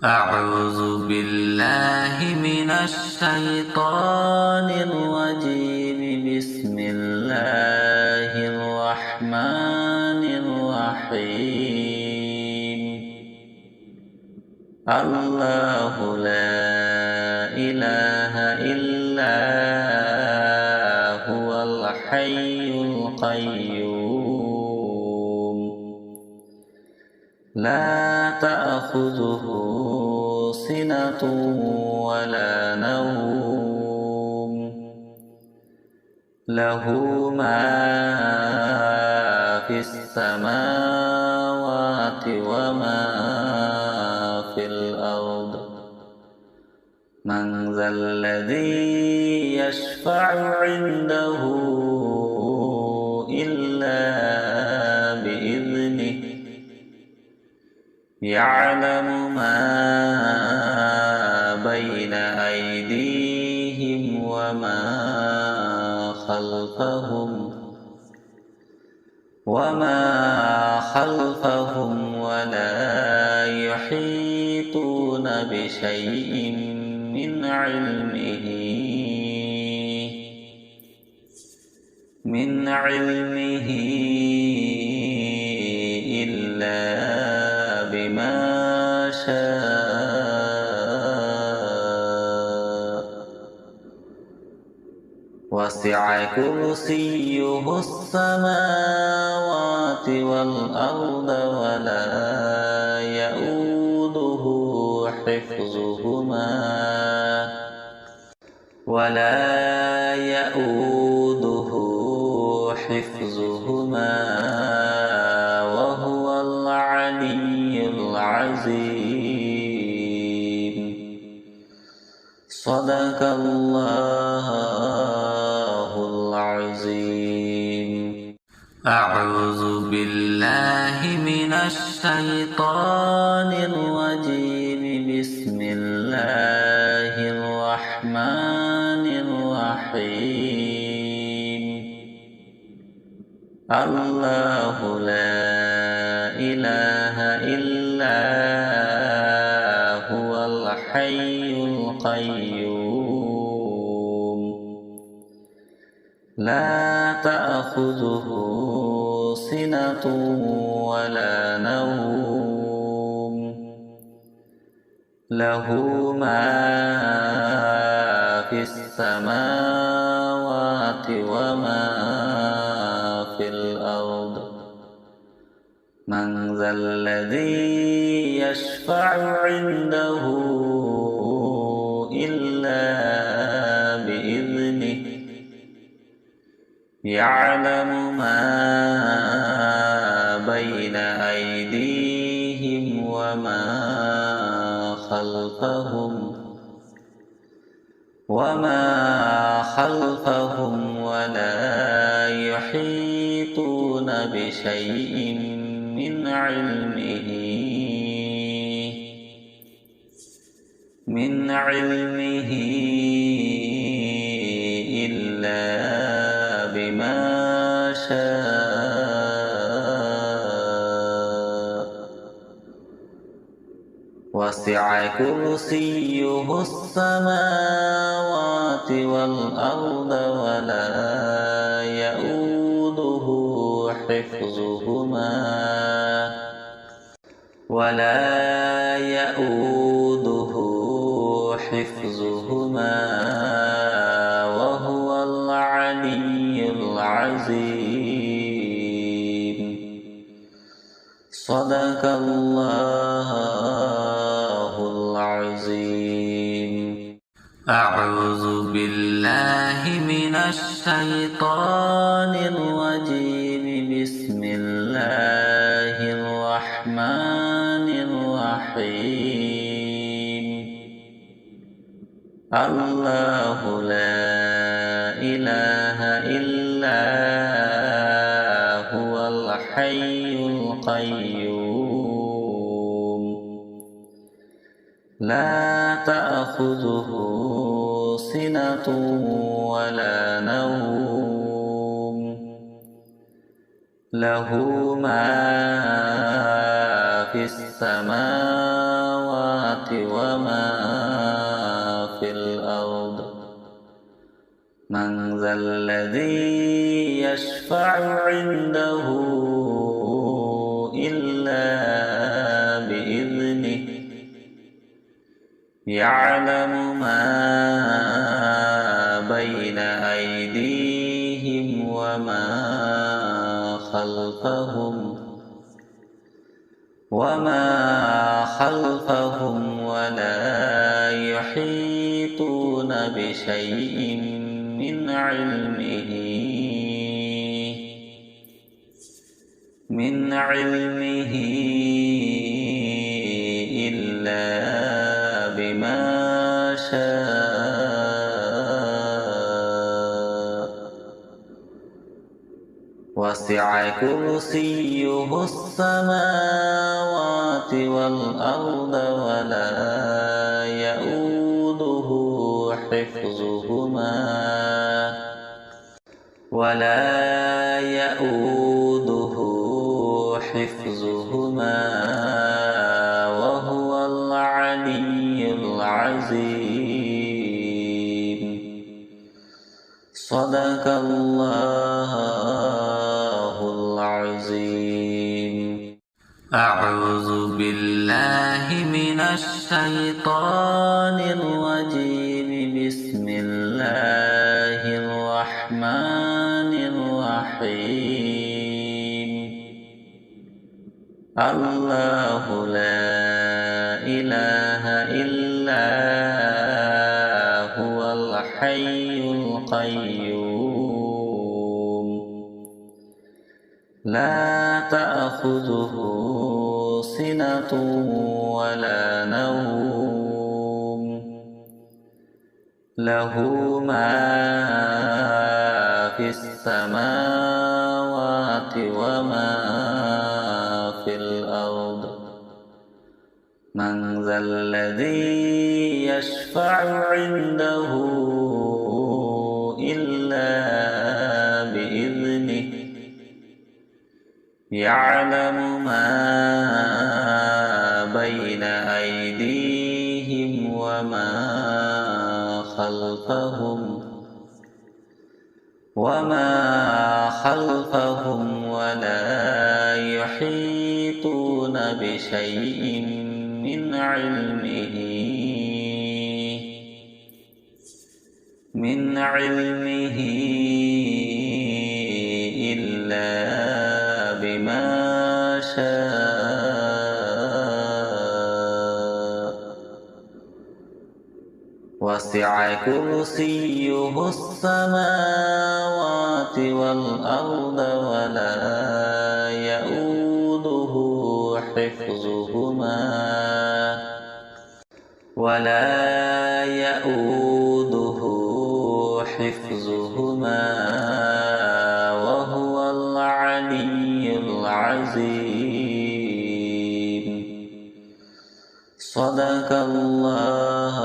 أعوذ بالله من الشيطان الرجيم. بسم الله الرحمن الرحيم. الله لا إله إلا هو الحي القيوم لا تأخذه سنة ولا نوم له ما في السماوات وما في الأرض. من ذا الذي يشفع عنده إلا بإذنه يعلم ما بين أيديهم وما خلفهم ولا يحيطون بشيء من علمه إلا بما شاء. وسع كرسيه السماوات والأرض ولا يؤوده حفظهما وهو العلي العظيم. صدق الله العظيم. أعوذ بالله من الشيطان الرجيم. بسم الله الرحمن الرحيم. الله لا إله إلا هو الحي القيوم لا تأخذه سنة ولا نوم له ما في السماوات وما في الأرض. من ذا الذي يشفع عنده إلا بإذنه يعلم ما بين أيديهم وما خلفهم ولا يحيطون بشيء من علمه إلا بما شاء. وسع كرسيه السماوات والأرض ولا يؤوده حفظهما وهو العلي العظيم. صدق الله العظيم. أعوذ بالله من الشيطان الرجيم. بسم الله الرحمن الرحيم. الله لا إله إلا هو الحي القيوم لا تأخذه سنة ولا نوم له ما في السماوات وما في الأرض من ذا الذي يشفع عنده إلا بإذنه يعلم ما بين أيديهم وما خلفهم ولا يحيطون بشيء من علمه إلا بما شاء وسع كرسيه السماوات والأرض ولا يؤوده حفظهما وهو العلي العظيم. صدق الله العظيم. أعوذ بالله من الشيطان الرجيم. بسم الله الرحمن الرحيم. الله لا إله إلا هو الحي القيوم لا تأخذه سنة ولا نوم له ما في السماوات وما في الأرض من ذا الذي يشفع عنده إلا بإذنه يعلم ما بين أيديهم وما خلفهم ولا يحيطون بشيء من علمه إلا بما شاء وسع كرسيه السماوات والأرض ولا يؤوده حفظهما وهو العلي العظيم. صدق الله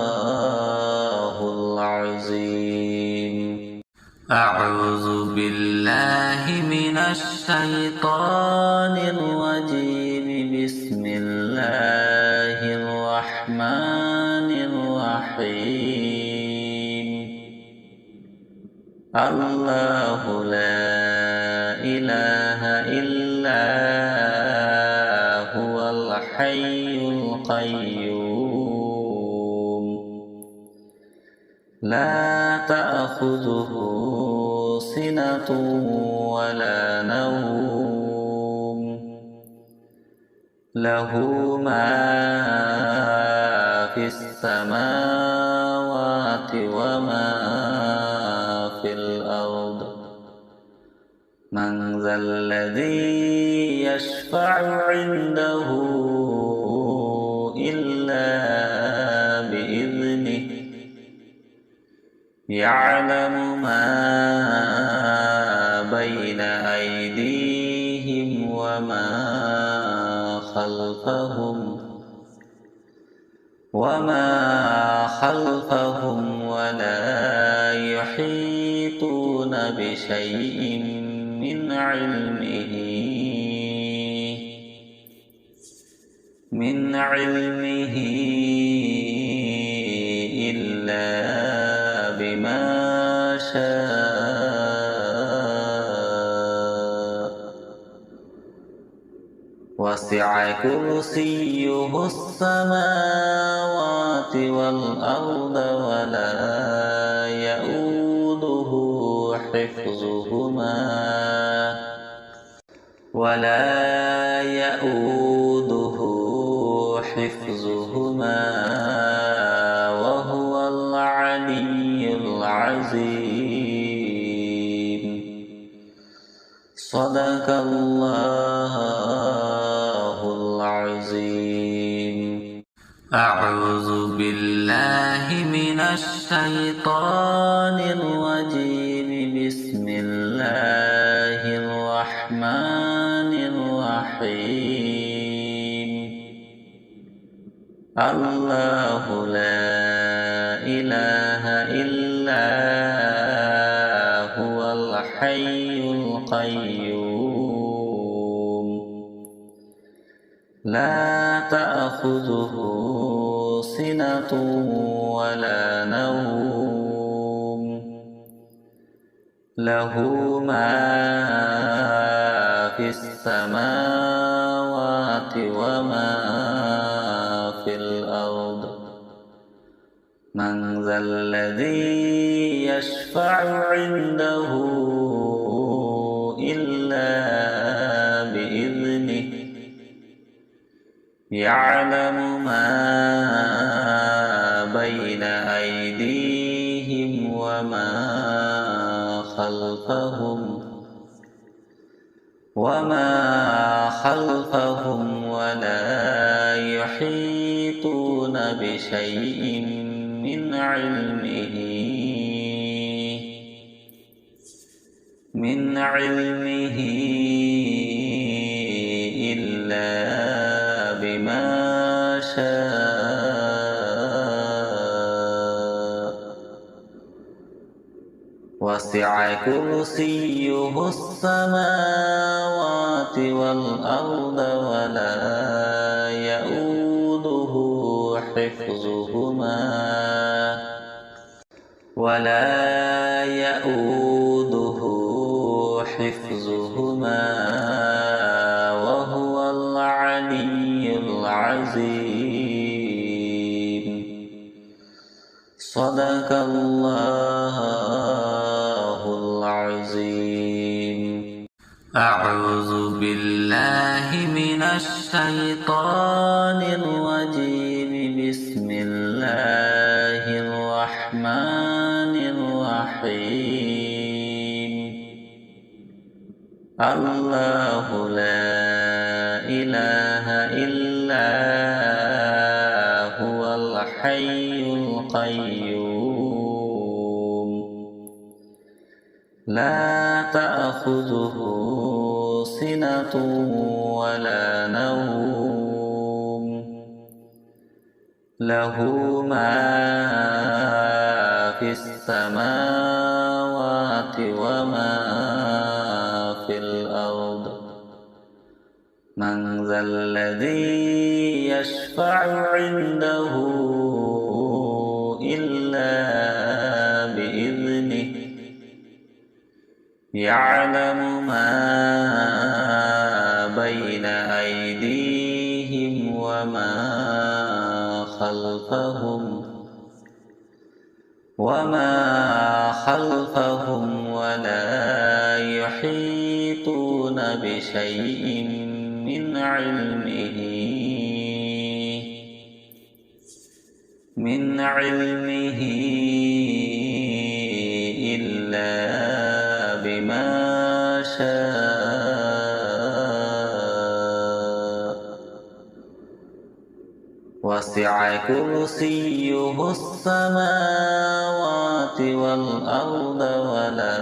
العظيم. أعوذ بالله من الشيطان الرجيم. بسم الله الرحمن الرحيم. الله لا إله إلا هو الحي القيوم لا تأخذه سنة ولا نوم له ما في السماوات وما في الأرض من ذا الذي يشفع عنده إلا بإذنه يعلم ما بين أيديهم وما خلفهم ولا يحيطون بشيء من علمه وسع كرسيه السماوات والأرض ولا يؤوده حفظهما وهو العلي العظيم. صدق الله العظيم. أعوذ بالله من الشيطان الرجيم. بسم الله الرحمن الرحيم. الله لا إله إلا هو الحي القيوم لا تأخذه سنة ولا نوم له ما في السماوات وما في الأرض. من ذا الذي يشفع عنده إلا بإذنه يعلم ما بين أيديهم وما خلفهم ولا يحيطون بشيء من علمه إلا بما شاء. وسع كرسيه السماوات والأرض ولا يؤوده حفظهما وهو العلي العظيم. صدق الله العظيم. أعوذ بالله من الشيطان الرجيم. بسم الله الرحمن الرحيم. الله لا إله إلا هو الحي القيوم لا تأخذه سنة ولا نوم له ما في السماوات وما في الأرض. من ذا الذي يشفع عنده إلا بإذنه يعلم ما بين أيديهم وما خلفهم ولا يحيطون بشيء من علمه إلا بما شاء. وسع كرسيه السماوات والأرض ولا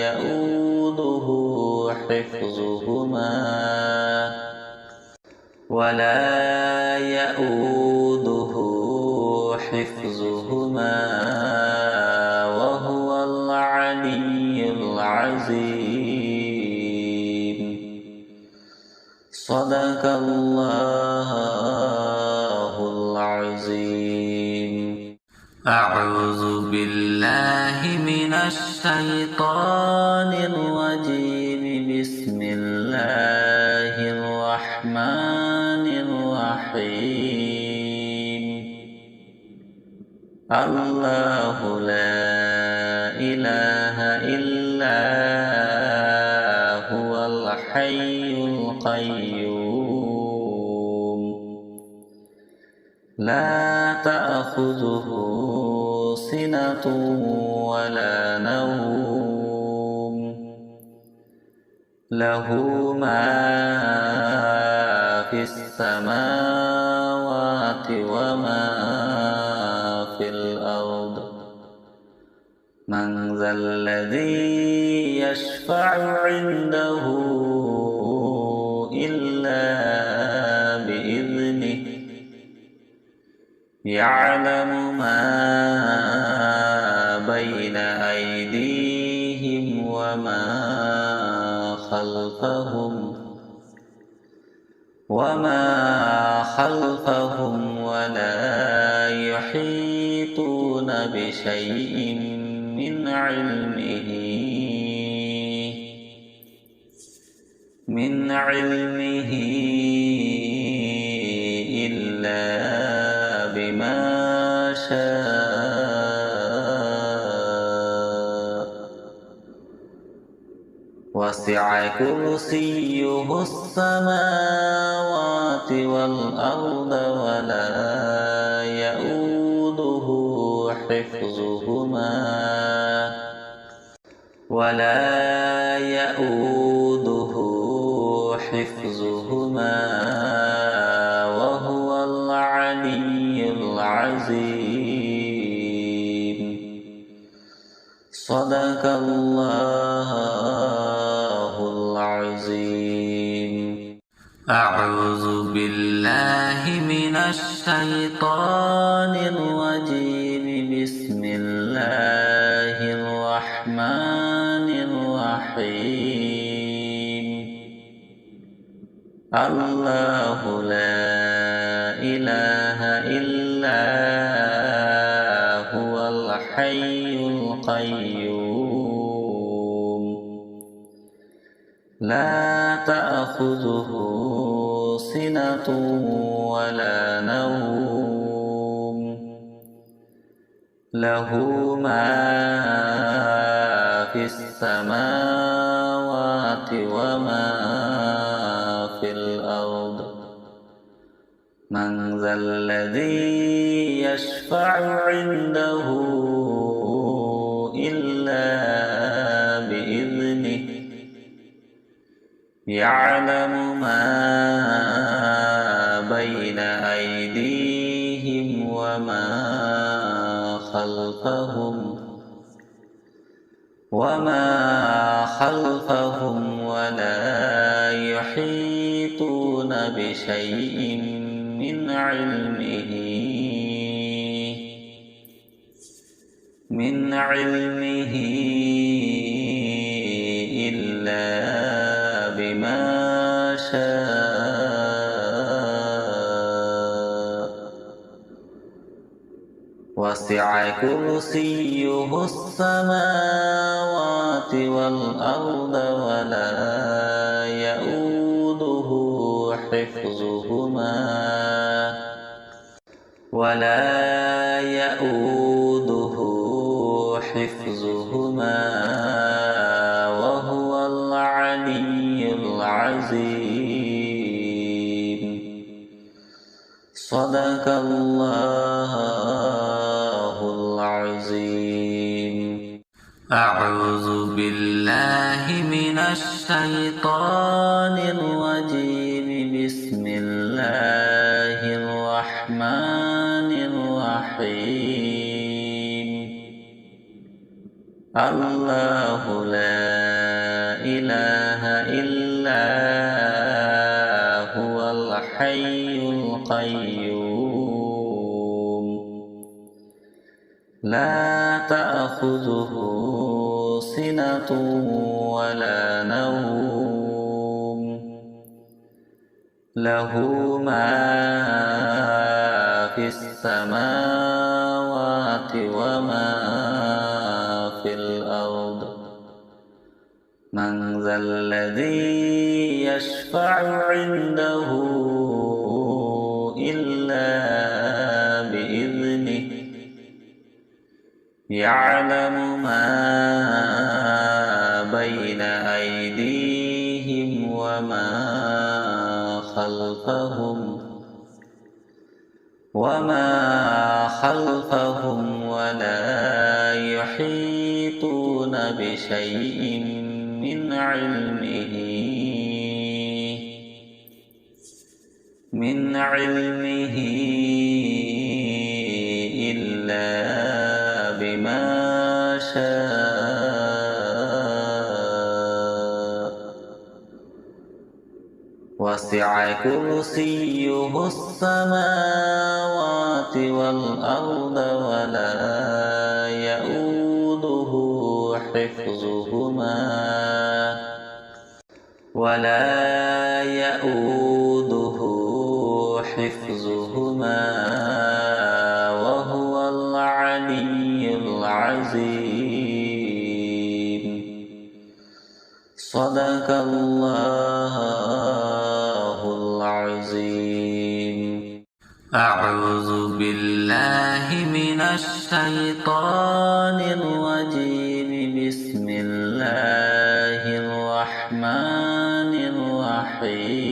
يؤوده حفظهما وهو العلي العظيم. صدق الله العظيم. أعوذ بالله من الشيطان الرجيم. بسم الله الرحمن الله لا إله إلا هو الحي القيوم لا تأخذه سنة ولا نوم له ما في السماوات وما في الأرض من ذا الذي يشفع عنده إلا بإذنه يعلم ما بين أيديهم وما خلفهم ولا يحيطون بشيء من علمه إلا بما شاء وسع كرسيه السماوات والأرض ولا يؤوده حفظهما وهو العلي العظيم صدق الله العظيم أعوذ بالله من الشيطان الرجيم بسم الله الرحمن الرحيم الله لا إله إلا هو الحي القيوم لا تأخذه سنة ولا نوم له ما في السماوات وما في الأرض من ذا الذي يشفع عنده إلا بإذنه يعلم ما بين أيديهم وما خلفهم ولا يحيطون بشيء من علمه إلا بما شاء وسع كرسيه السماوات والأرض ولا يؤوده حفظهما وهو العلي العظيم صدق الله العظيم أعوذ بالله من الشيطان الرجيم بسم الله الرحمن الرحيم الله لا إله إلا هو الحي القيوم لا تأخذه سنة ولا نوم له ما في السماوات وما في الأرض من ذا الذي يشفع عنده إلا يعلم ما بين أيديهم وما خلفهم ولا يحيطون بشيء من علمه إلا بما شاء وسع كرسيه السماوات والأرض ولا يؤوده حفظهما وهو العلي العظيم. صدق الله العظيم. أعوذ بالله من الشيطان الرجيم. بسم الله الرحمن الرحيم.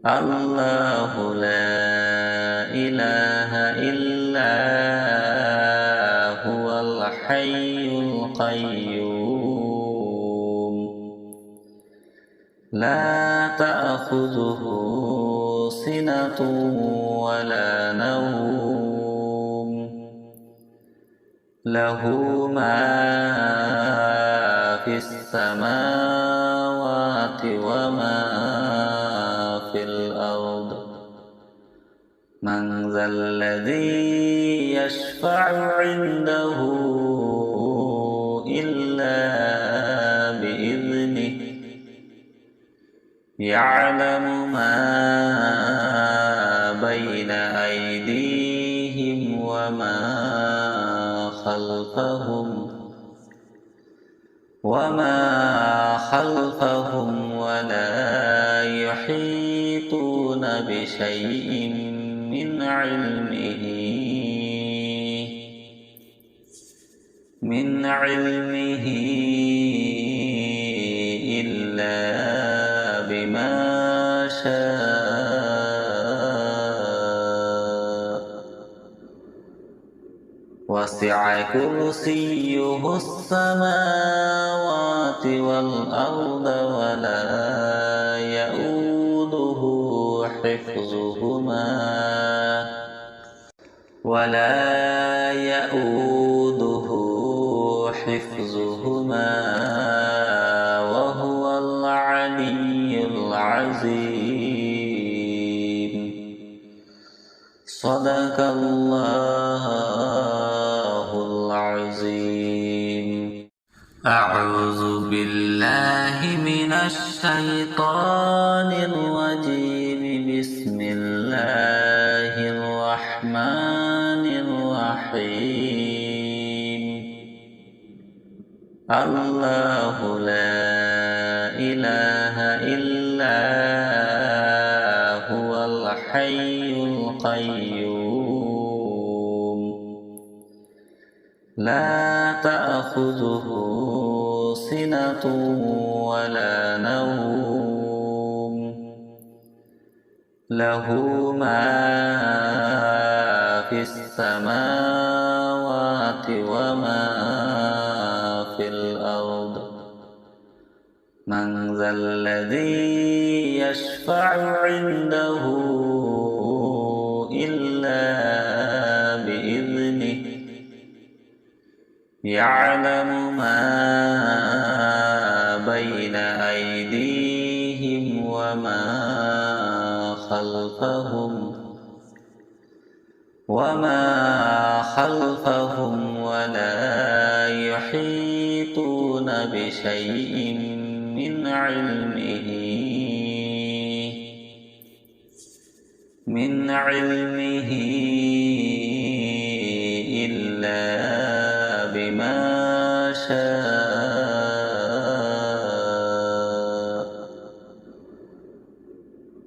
الله لا إله إلا هو الحي القيوم لا تأخذه سنة ولا نوم له ما في السماوات وما في الأرض. من ذا الذي يشفع عنده إلا بإذنه. يعلم ما بين أيديهم وما خلفهم ولا يحيطون بشيء من علمه إلا بما شاء وسع كرسيه السماوات والأرض ولا يؤوده حفظهما وهو العلي العظيم. صدق الله العظيم. أعوذ بالله من الشيطان الرجيم. بسم الله الرحمن الرحيم. الله لا إله إلا هو الحي القيوم لا تأخذه سنة ولا نوم له ما في السماوات وما في الأرض. من ذا الذي يشفع عنده إلا بإذنه. يعلم ما بين أيديهم وما خلفهم ولا يحيطون بشيء من علمه إلا بما شاء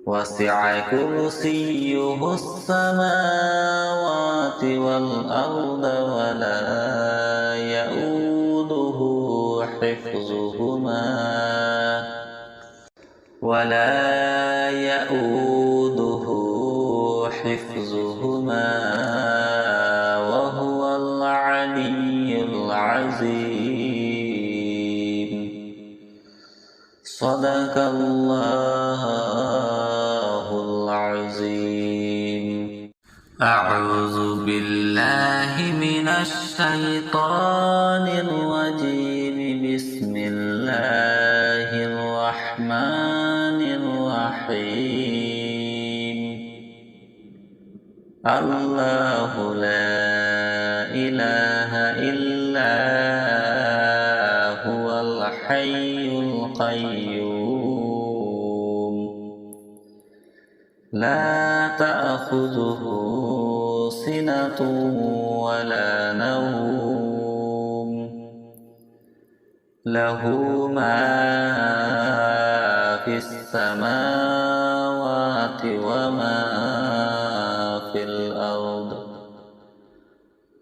وسع وسع كرسيه السماوات والأرض ولا يؤوده حفظهما وهو العلي العظيم. صدق الله العظيم. أعوذ بالله من الشيطان الرجيم. بسم الله الرحمن الرحيم. الله لا إله إلا هو الحي القيوم لا تأخذه سنة ولا نوم له ما في السماوات وما في الأرض.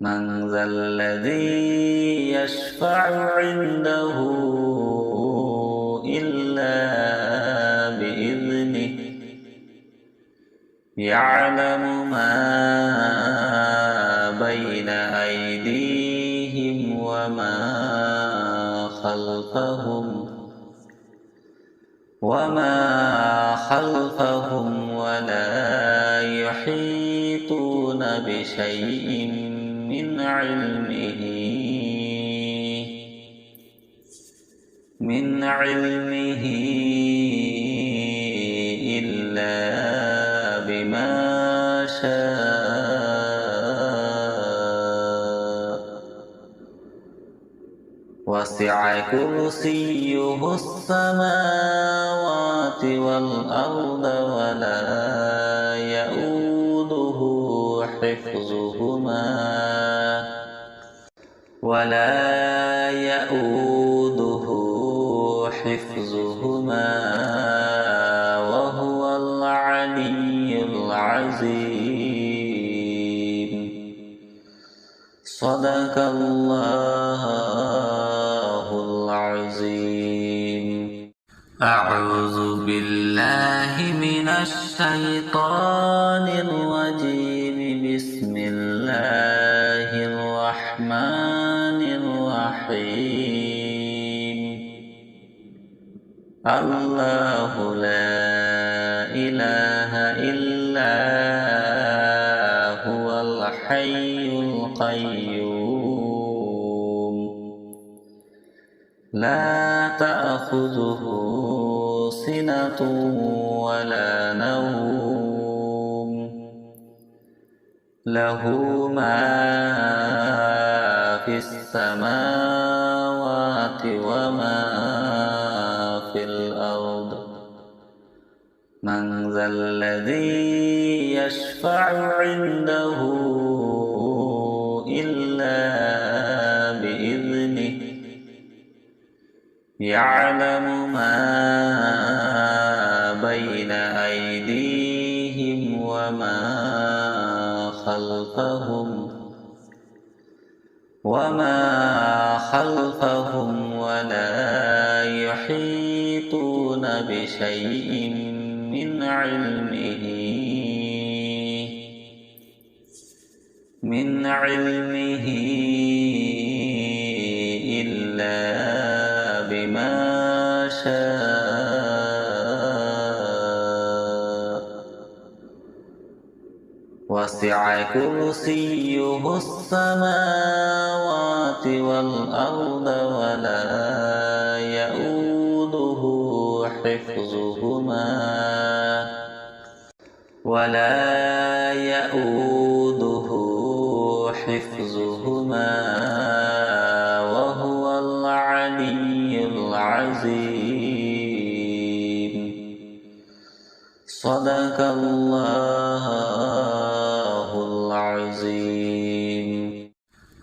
من ذا الذي يشفع عنده إلا بإذنه يعلم ما بين أيديهم وما خلفهم ولا يحيطون بشيء من علمه إلا بما شاء. وسع كرسيه السماوات والأرض ولا يؤوده حفظهما وهو العلي العظيم. صدق الله العظيم. أعوذ بالله من الشيطان الرجيم. بسم الله الرحمن الرحيم. الله لا إله إلا هو الحي القيوم لا تأخذه سنة ولا نوم له ما في السماوات وما في الأرض. من ذا الذي يشفع عنده إلا بإذنه يعلم ما بين أيديهم وما خلفهم ولا يحيطون بشيء من علمه إلا بما شاء. وسع كرسيه السماوات والأرض ولا يؤوده حفظهما وهو العلي العظيم. صدق الله العظيم.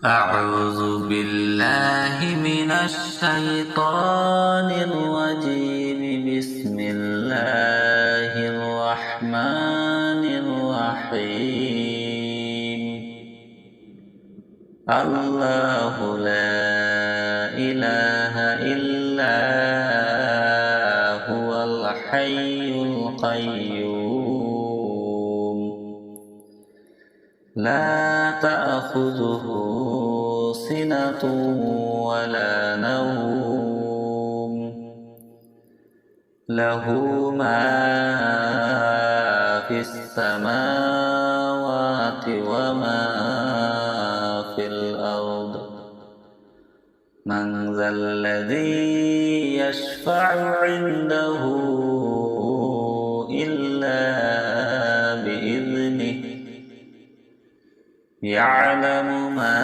أعوذ بالله من الشيطان الرجيم. بسم الله الرحمن الرحيم الله لا إله إلا هو الحي القيوم لا تأخذه سنة ولا نوم له ما في السماوات وما في الأرض من ذا الذي يشفع عنده إلا بإذنه يعلم ما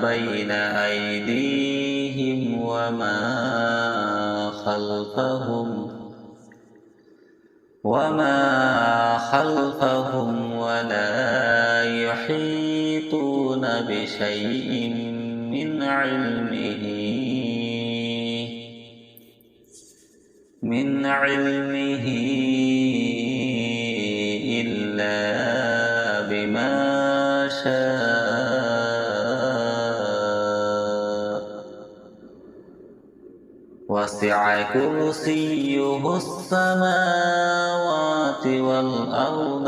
بين أيديهم وما خلفهم ولا يحيطون بشيء من علمه إلا بما شاء وسع كرسيه السماوات والأرض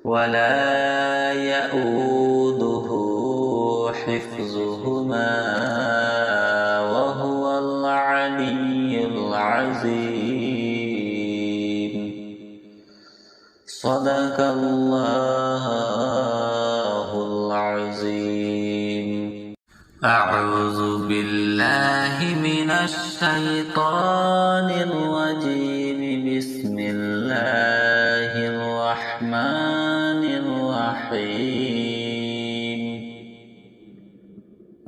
ولا يؤوده حفظهما وهو العلي العظيم صدق الله العظيم أعوذ بالله من الشيطان الرجيم بسم الله الرحمن الرحيم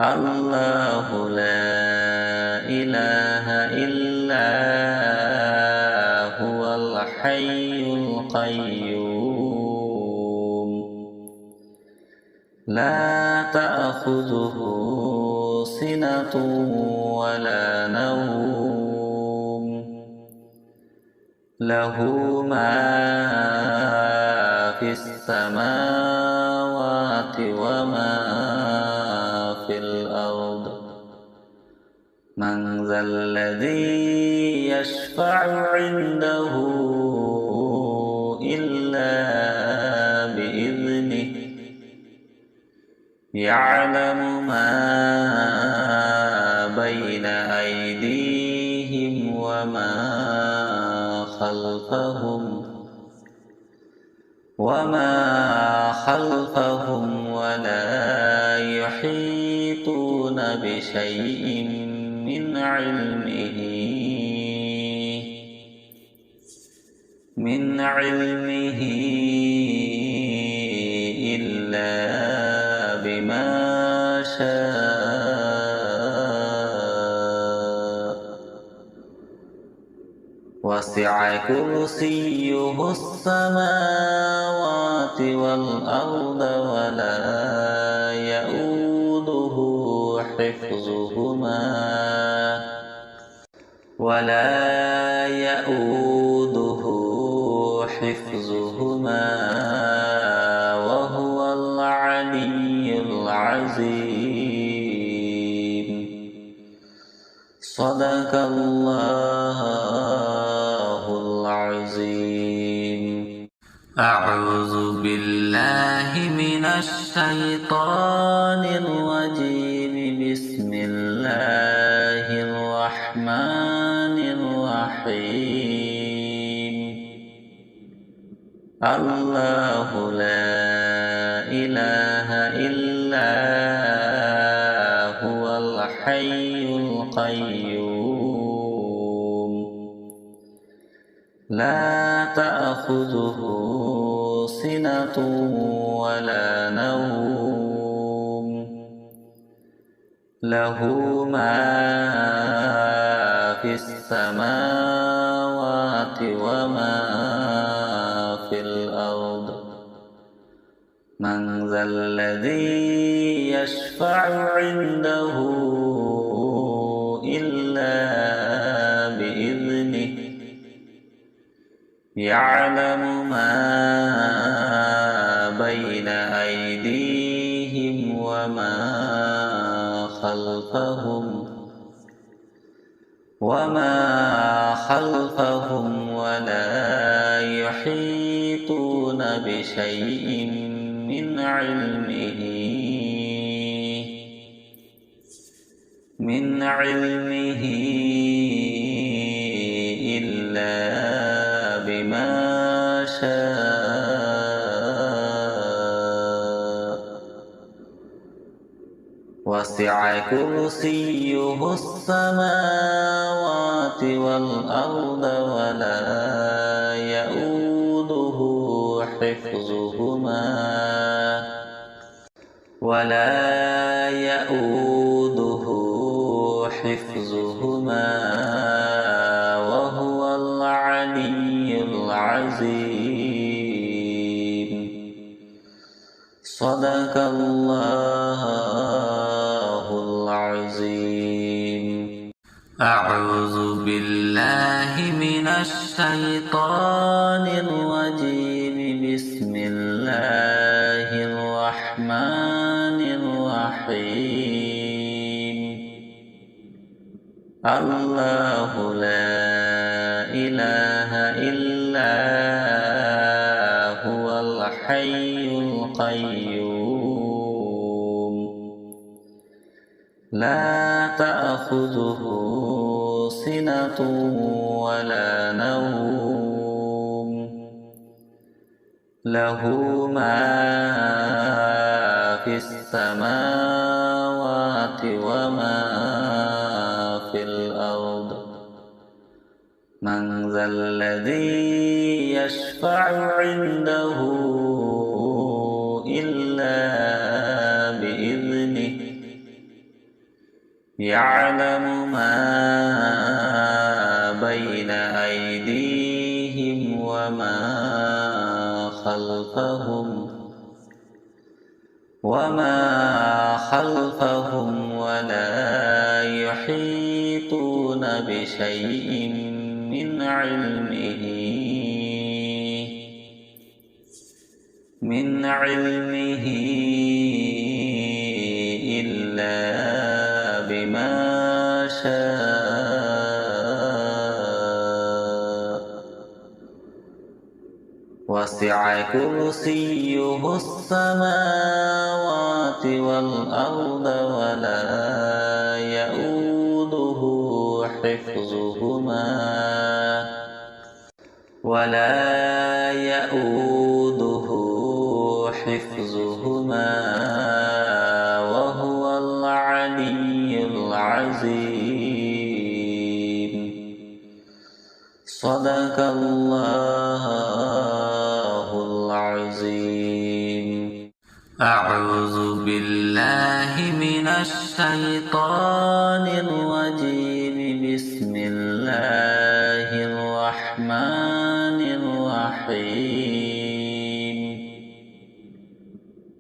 الله لا إله إلا هو الحي القيوم لا تأخذه سنة ولا نوم له ما في السماوات وما في الأرض من ذا الذي يشفع عنده إلا بإذنه يعلم ما بين أيديهم وما خلفهم ولا يحيطون بشيء من علمه إلا بما شاء وسع كرسيه السماوات والأرض ولا يؤوده حفظهما وهو العلي العظيم صدق الله العظيم أعوذ بالله من الشيطان الرجيم بسم الله الرحمن الرحيم الله لا إله إلا هو الحي القيوم لا تأخذه سنة ولا نوم له ما في السماوات وما في الأرض من ذا الذي يشفع عنده يعلم ما بين أيديهم وما خلفهم ولا يحيطون بشيء من علمه إلا بما شاء وسع كرسيه السماوات والأرض ولا يؤوده حفظهما وهو العلي العظيم. صدق الله العظيم. أعوذ بالله من الشيطان الرجيم. بسم الله الرحمن الرحيم. الله لا إله إلا هو الحي القيوم لا تأخذه سنة ولا نوم له ما في السماوات وما في الأرض. من ذا الذي يشفع عنده إلا بإذنه. يعلم ما بين أيديهم وما خلفهم ولا يحيطون بشيء من علمه إلا بما شاء وسع كرسيه السماوات والأرض ولا يؤوده حفظهما وهو العلي العظيم. صدق الله العظيم. أعوذ بالله من الشيطان الرجيم. بسم الله الرحمن الرحيم.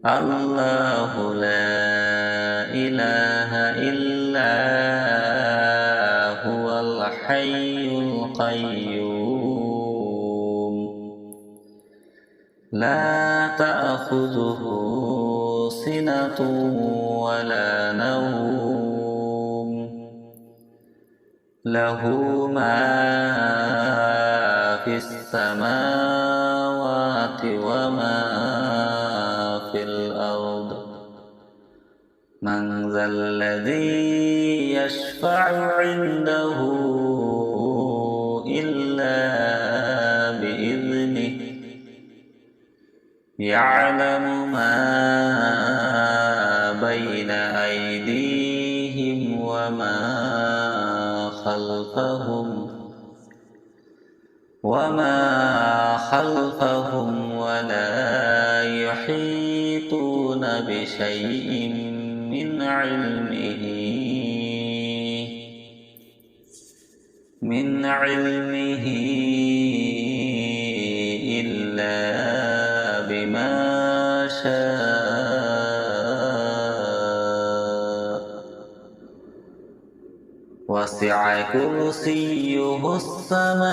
الله لا إله إلا هو الحي القيوم لا تأخذه سنة ولا نوم له ما في السماوات وما في الأرض. من ذا الذي يشفع عنده إلا بإذنه. يعلم ما بين أيديهم وما خلفهم ولا يحيطون بشيء من علمه إلا بما شاء وسع كرسيه السماوات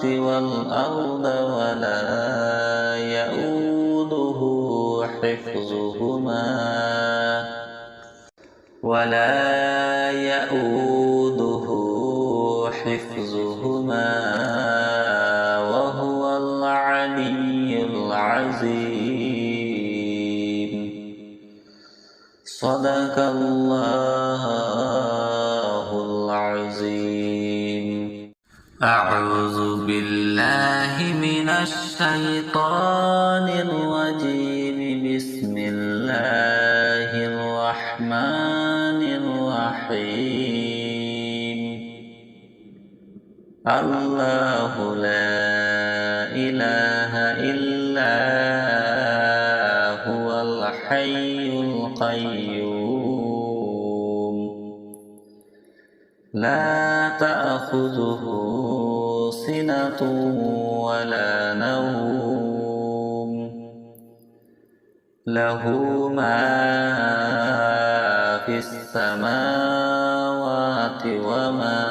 والأرض ولا يؤوده حفظهما وهو العلي العظيم. صدق الله العظيم. أعوذ بالله من الشيطان الرجيم. بسم الله الرحمن الرحيم. الله لا إله إلا هو الحي القيوم لا تأخذه سنة ولا نوم له ما في السماوات وما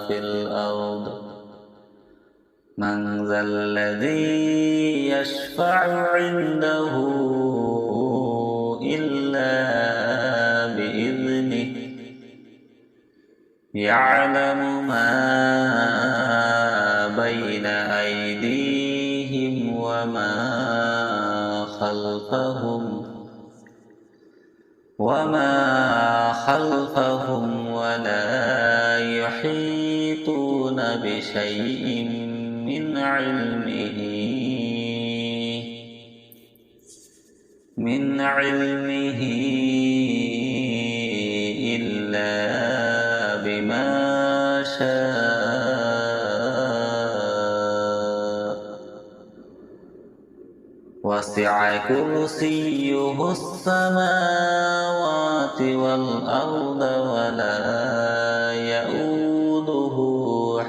في الأرض. من ذا الذي يشفع عنده إلا بإذنه يعلم ما بين أيديهم وما خلفهم ولا يحيطون بشيء من علمه إلا بما شاء. وسع كرسيه السماوات والأرض ولا يؤوده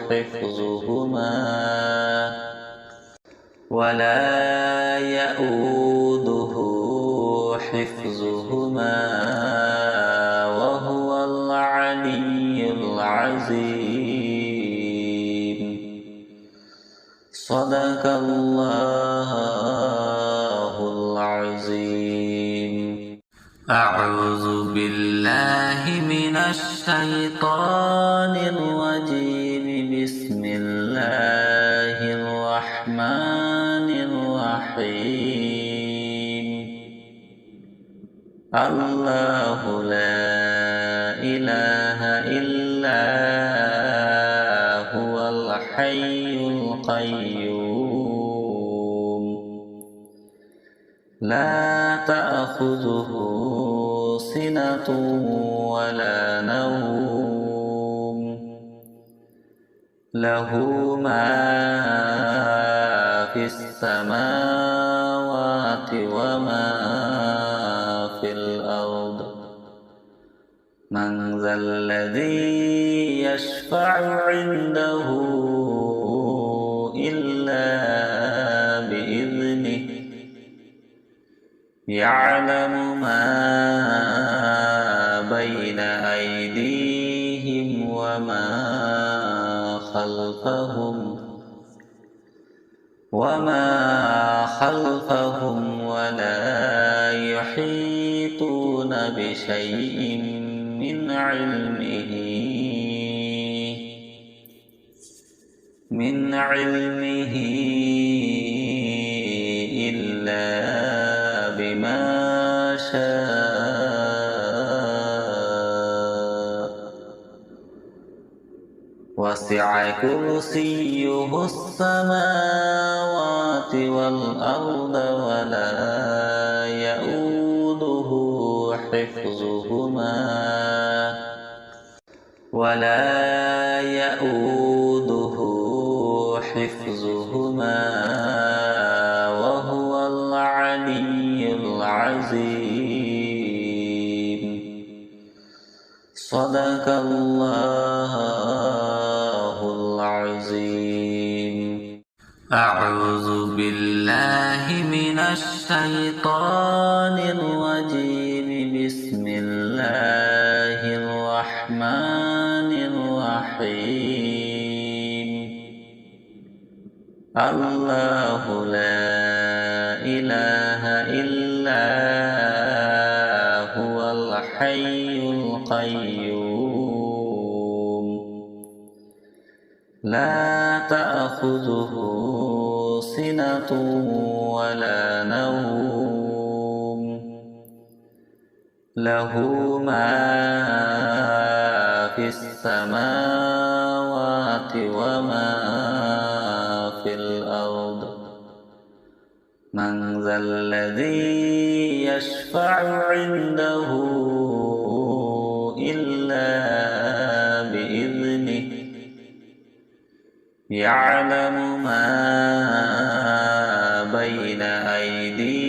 حفظهما وهو العلي العظيم. صدق الله العظيم. أعوذ بالله من الشيطان الرجيم. بسم الله الرحمن الرحيم. الله لا إله إلا هو الحي القيوم لا تأخذه سنة ولا نوم له ما في السماوات وما في الأرض. من ذا الذي يشفع عنده إلا بإذنه يعلم ما بين أيديهم وما خلفهم ولا يحيطون بشيء من علمه إلا بما شاء. وسع كرسيه السماوات والأرض ولا يؤوده حفظهما وهو العلي العظيم. صدق الله العظيم. أعوذ بالله من الشيطان الرجيم. بسم الله الرحمن الرحيم الله لا إله إلا هو الحي القيوم لا تأخذه سنة ولا نوم له ما في السماوات وما في الأرض من ذا الذي يشفع عنده إلا بإذنه يعلم ما بين أيديهم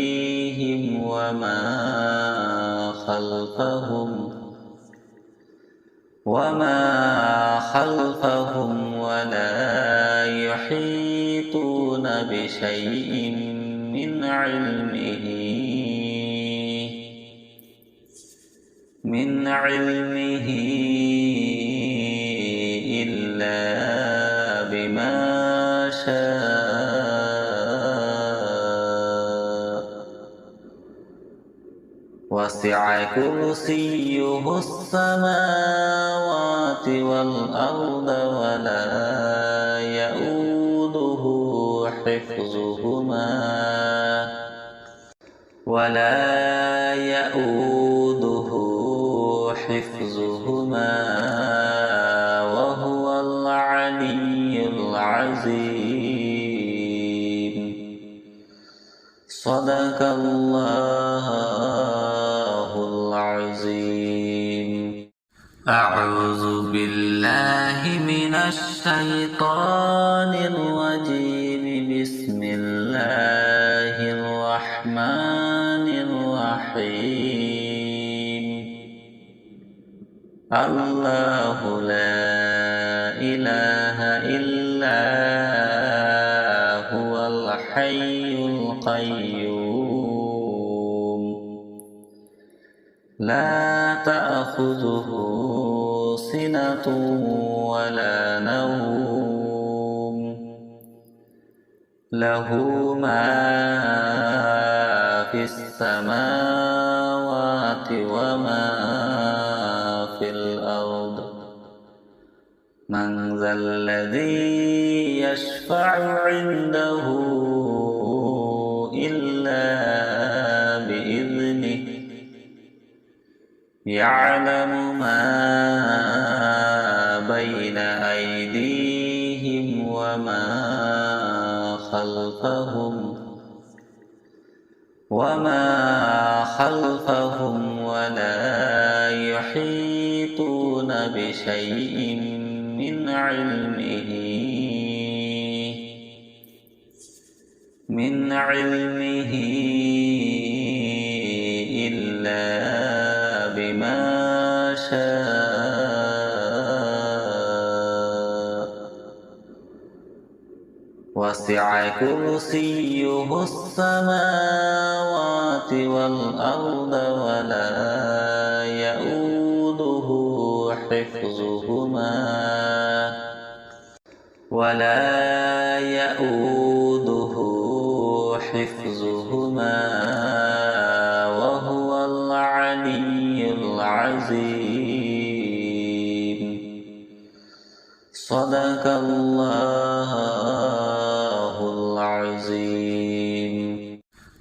وما خلفهم ولا يحيطون بشيء من علمه إلا بما شاء وسع كرسيه السماوات والأرض ولا يؤوده حفظهما وهو العلي العظيم صدق الله العظيم أعوذ بالله من الشيطان الرجيم بسم الله الرحمن الرحيم الله لا إله إلا هو الحي القيوم لا تأخذه سنة ولا نوم له ما في السماوات وما في الأرض من ذا الذي يشفع عنده إلا بإذنه يعلم ما بين أيديهم وما خلفهم ولا يحيطون بشيء من علمه إلا بما شاء وسع كرسيه السماوات والأرض ولا يؤوده حفظهما وهو العلي العظيم صدق الله العظيم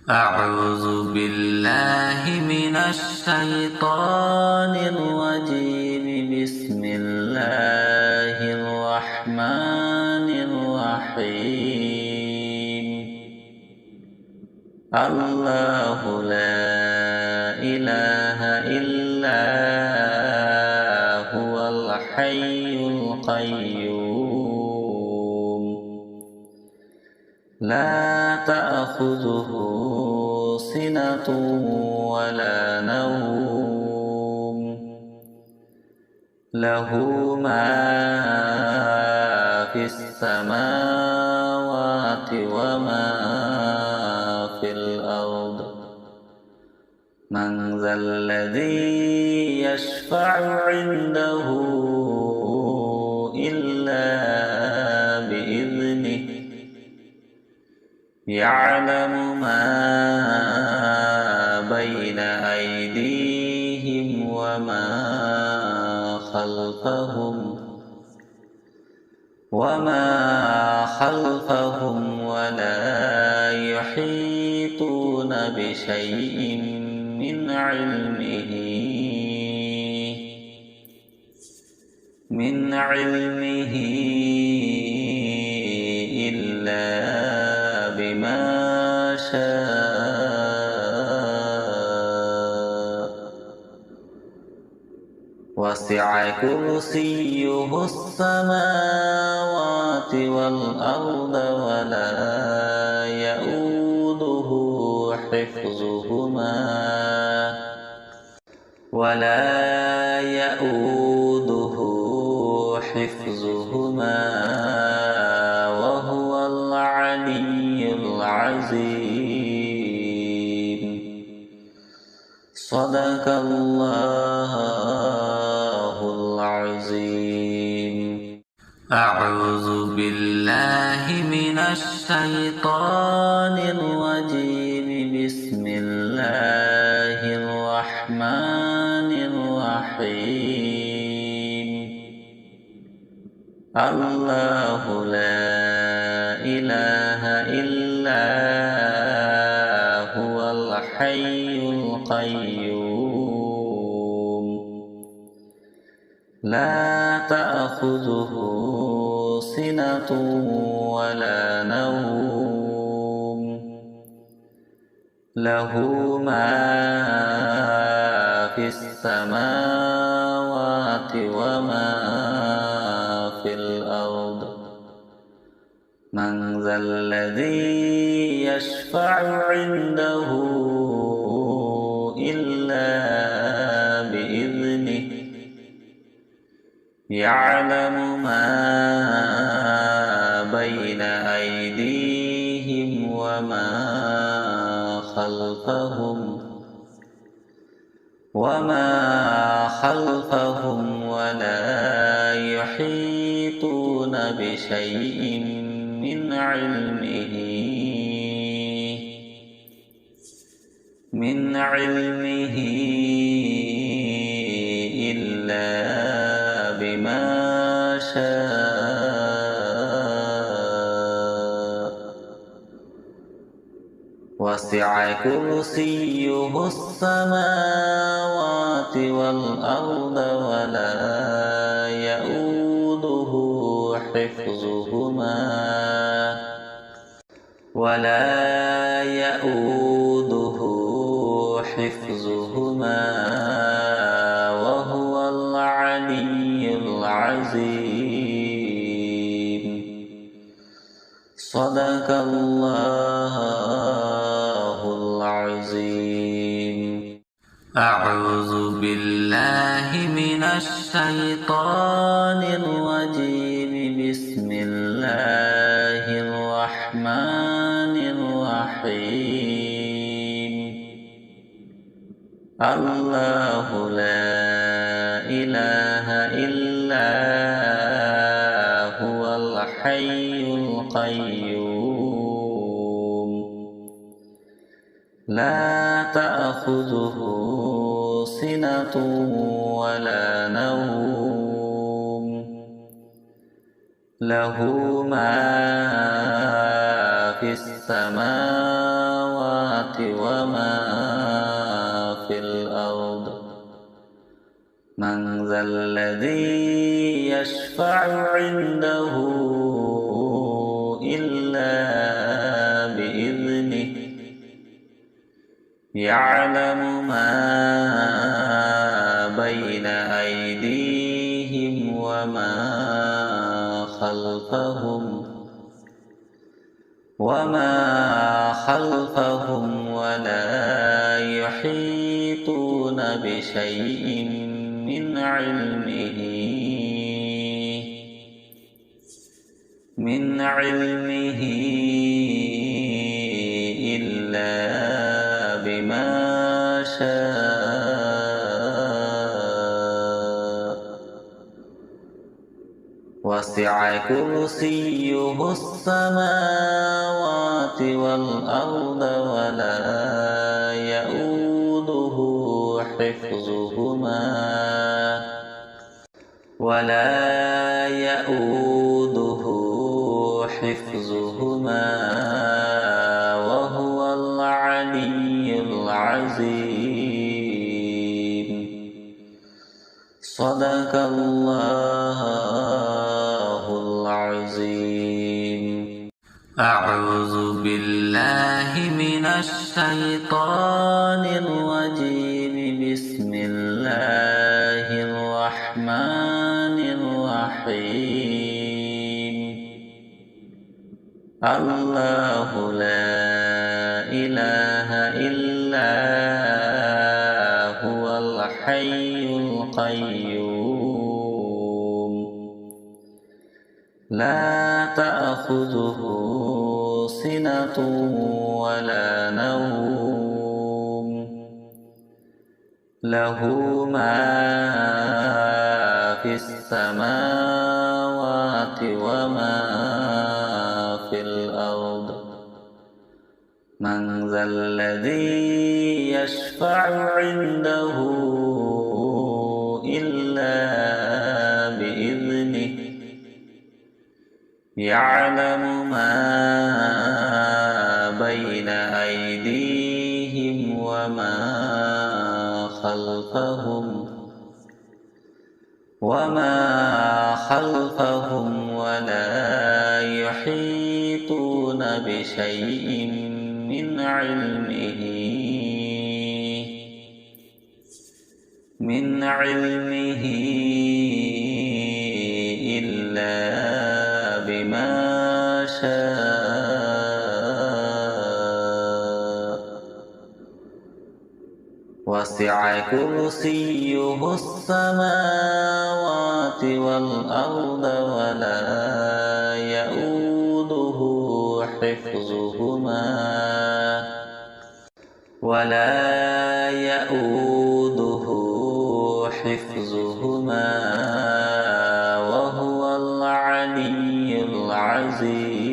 أعوذ بالله من الشيطان الرجيم بسم الله الرحمن الرحيم الله لا إله إلا هو الحي القيوم لا تأخذه سنة ولا نوم له ما في السماوات وما في الأرض من ذا الذي يشفع عنده يعلم ما بين أيديهم وما خلفهم ولا يحيطون بشيء من علمه إلا بما شاء وسع كرسيه السماوات والأرض ولا يؤوده حفظهما وهو العلي العظيم. صدق الله العظيم. أعوذ بالله من الشيطان الرجيم. بسم الله الرحمن الرحيم. الله لا إله إلا هو الحي القيوم لا تأخذه سنة ولا نوم له ما في السماوات وما في الأرض. من ذا الذي يشفع عنده إلا بإذنه. يعلم ما بين أيديهم وما خلفهم ولا يحيطون بشيء من علمه إلا بما شاء وسع كرسيه السماوات والأرض ولا يؤوده حفظهما وهو العلي العظيم. صدق الله العظيم. أعوذ بالله من الشيطان الرجيم. بسم الله الرحمن الرحيم. الله لا إله إلا هو الحي القيوم لا تأخذه سنة ولا نوم له ما في السماوات وما في الأرض. من ذا الذي يشفع عنده إلا بإذنه. يعلم ما بين أيديهم وما خلفهم ولا يحيطون بشيء من علمه إلا بما شاء وسع كرسيه السماوات والأرض ولا يؤوده حفظهما وهو العلي العظيم. صدق الله العظيم. أعوذ بالله من الشيطان الرجيم. بسم الله الرحمن الرحيم. الله لا إله إلا هو الحي القيوم لا تأخذه سنة ولا نوم له ما في السماوات وما في الأرض. من ذا الذي يشفع عنده إلا بإذنه يعلم ما بين أيديهم وما خلفهم ولا يحيطون بشيء من علمه إلا بما شاء. وسع كرسيه السماوات والأرض ولا يؤوده حفظهما وهو العلي العظيم.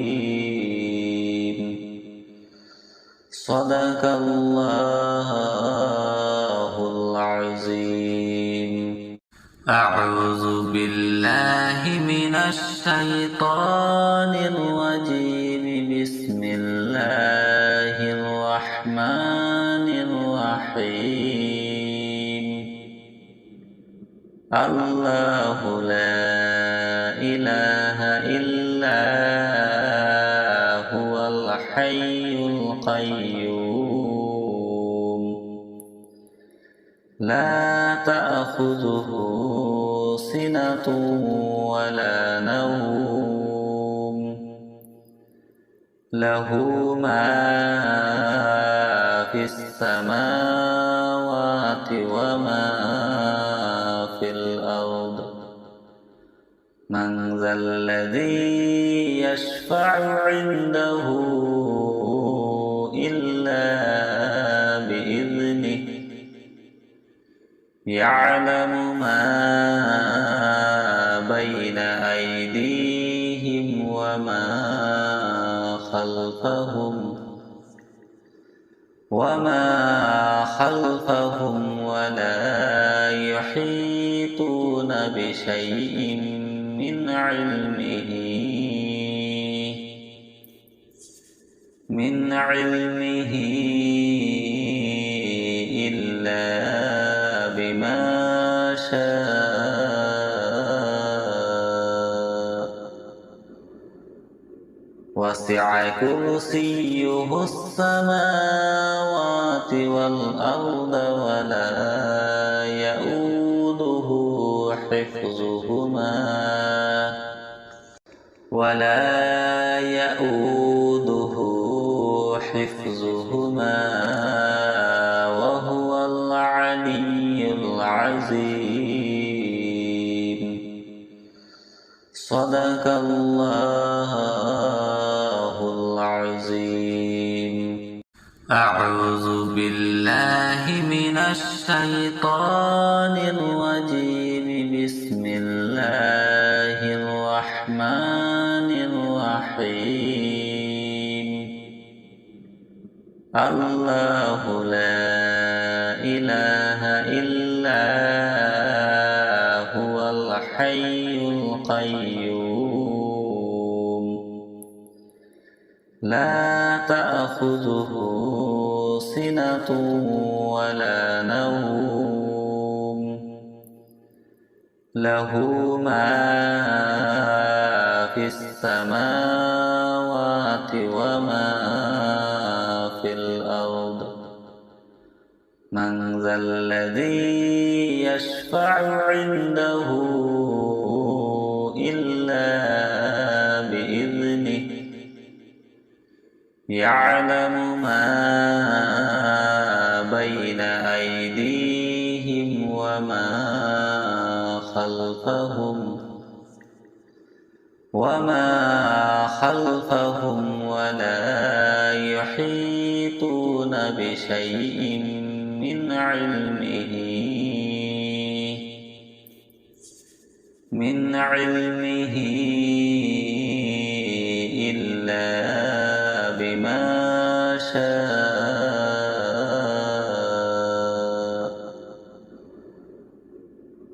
صدق الله العظيم. أعوذ بالله من الشيطان الرجيم. بسم الله الرحمن الرحيم. الله لا إله إلا هو الحي القيوم لا تأخذه سنة ولا نوم له ما في السماوات وما في الأرض. من ذا الذي يشفع عنده إلا بإذنه يعلم ما بين أيديهم وما خلفهم ولا يحيطون بشيء من علمه إلا بما شاء. وسع كرسيه السماوات والأرض ولا يؤوده حفظهما وهو العلي العظيم. صدق الله العظيم. أعوذ بالله من الشيطان الرجيم. بسم الله الرحمن الله لا إله إلا هو الحي القيوم لا تأخذه سنة ولا نوم له ما في السماوات وما في الأرض من ذا الذي يشفع عنده إلا بإذنه يعلم ما بين أيديهم وما خلفهم ولا يحيطون بشيء من علمه إلا بما شاء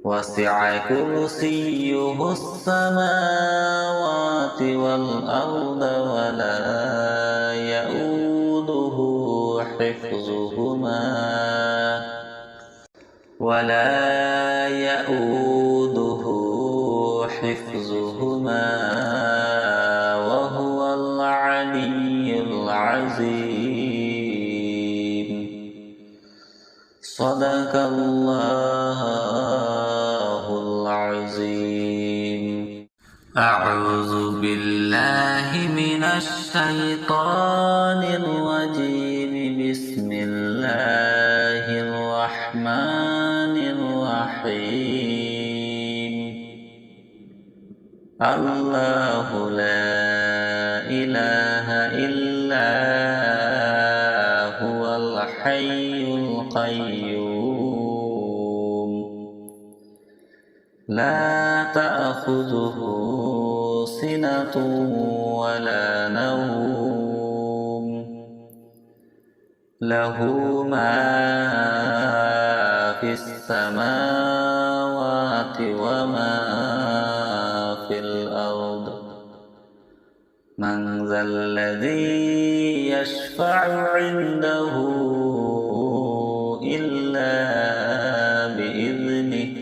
وسع كرسيه السماوات والأرض ولا يؤوده حفظهما وهو العلي العظيم صدق الله العظيم. أعوذ بالله من الشيطان الرجيم. بسم الله الرحمن الرحيم. الله لا إله إلا هو الحي القيوم لا تأخذه سنة ولا نوم له ما في السماوات وما في الأرض من ذا الذي يشفع عنده إلا بإذنه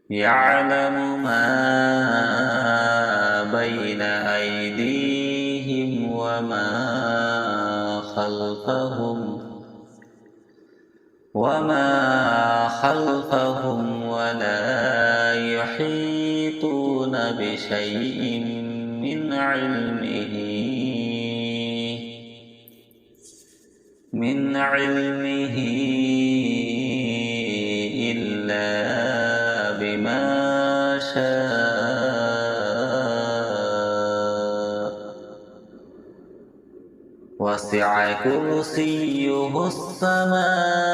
يعلم ما بين أيديهم وما خلفهم ولا يحيطون بشيء من علمه إلا بما شاء وسع كرسيه السماوات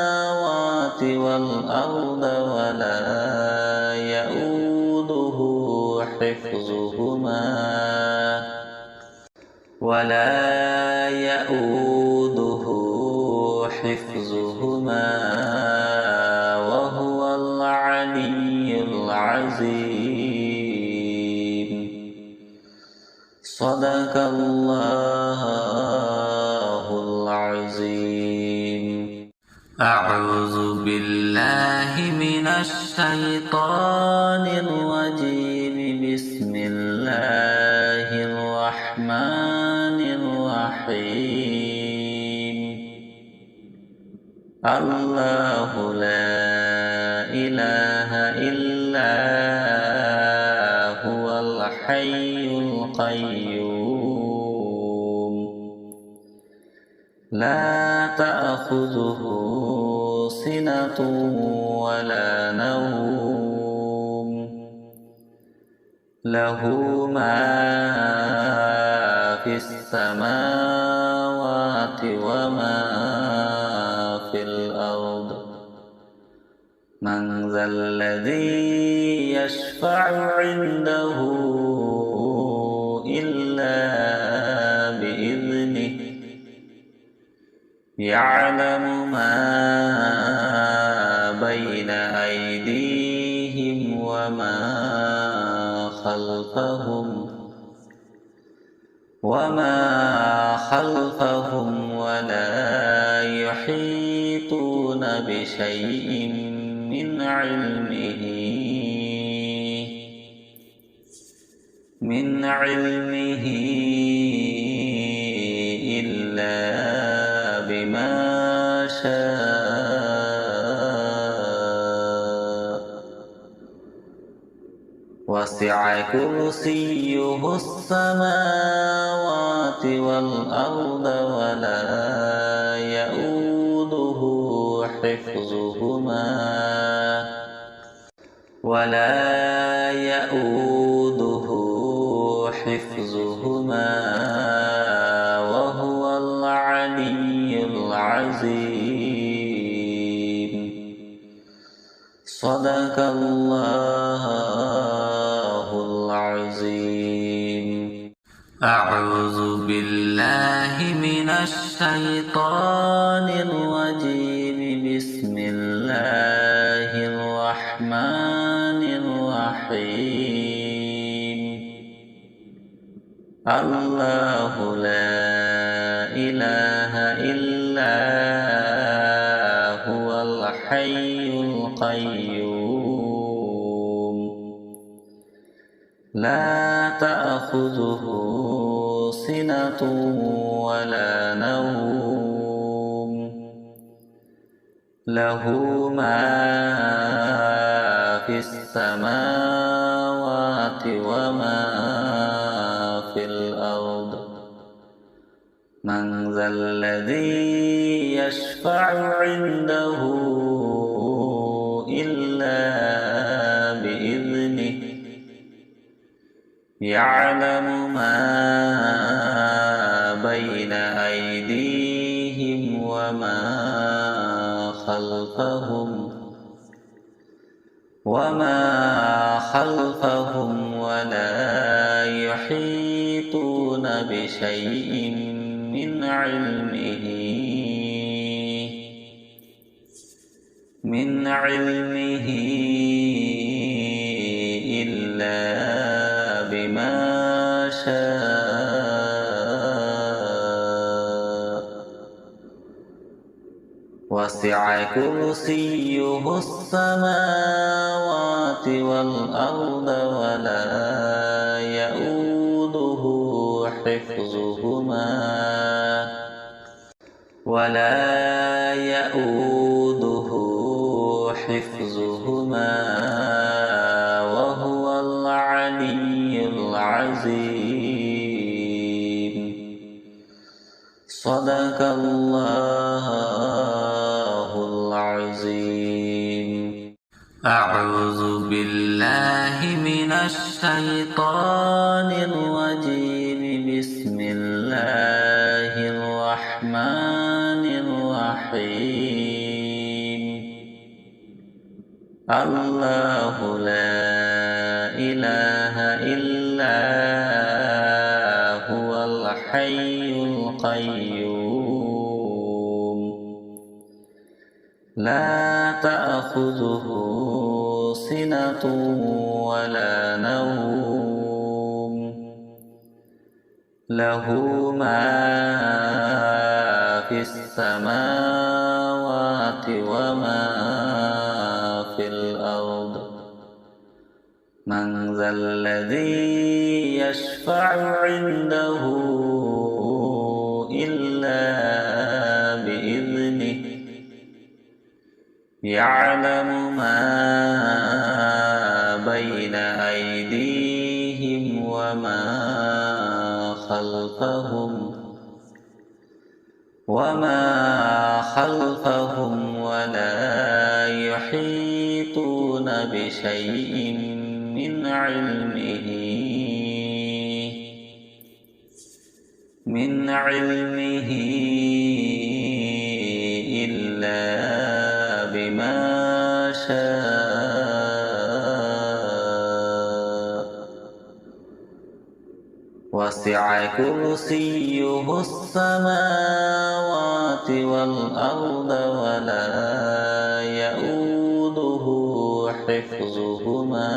والأرض ولا يؤوده حفظهما وهو العلي العظيم صدق الله العظيم. أعوذ بالله من الشيطان الرجيم. بسم الله الرحمن الرحيم. الله لا إله إلا هو الحي القيوم لا تأخذه سنة ولا نوم له ما في السماوات وما في الأرض من ذا الذي يشفع عنده إلا بإذنه يعلم ما بين أيديهم وما خلفهم ولا يحيطون بشيء من علمه إلا بما شاء وسع كرسيه السماوات والأرض ولا يؤوده حفظهما وهو العلي العظيم. صدق الله العظيم. أعوذ بالله من الشيطان الرجيم. بسم الله الرحمن الرحيم. الله لا إله إلا هو الحي القيوم لا تأخذه سنة ولا نوم له ما في السماوات وما في الأرض. من ذا الذي يشفع عنده إلا بإذنه. يعلم ما بين أيديهم وما خلفهم ولا يحيطون بشيء من علمه إلا بما شاء وسع كرسيه السماوات والأرض ولا يؤوده حفظهما وهو العلي العظيم. صدق الله العظيم. أعوذ بالله من الشيطان الرجيم. بسم الله الرحمن الرحيم. الله لا إله إلا هو الحي القيوم لا تأخذه سنة ولا نوم له ما في السماوات وما في الأرض. من ذا الذي يشفع عنده إلا بإذنه. يعلم ما بين أيديهم وما خلفهم ولا يحيطون بشيء من علمه إلا بما شاء وسع كرسيه السماوات والأرض ولا يؤوده حفظهما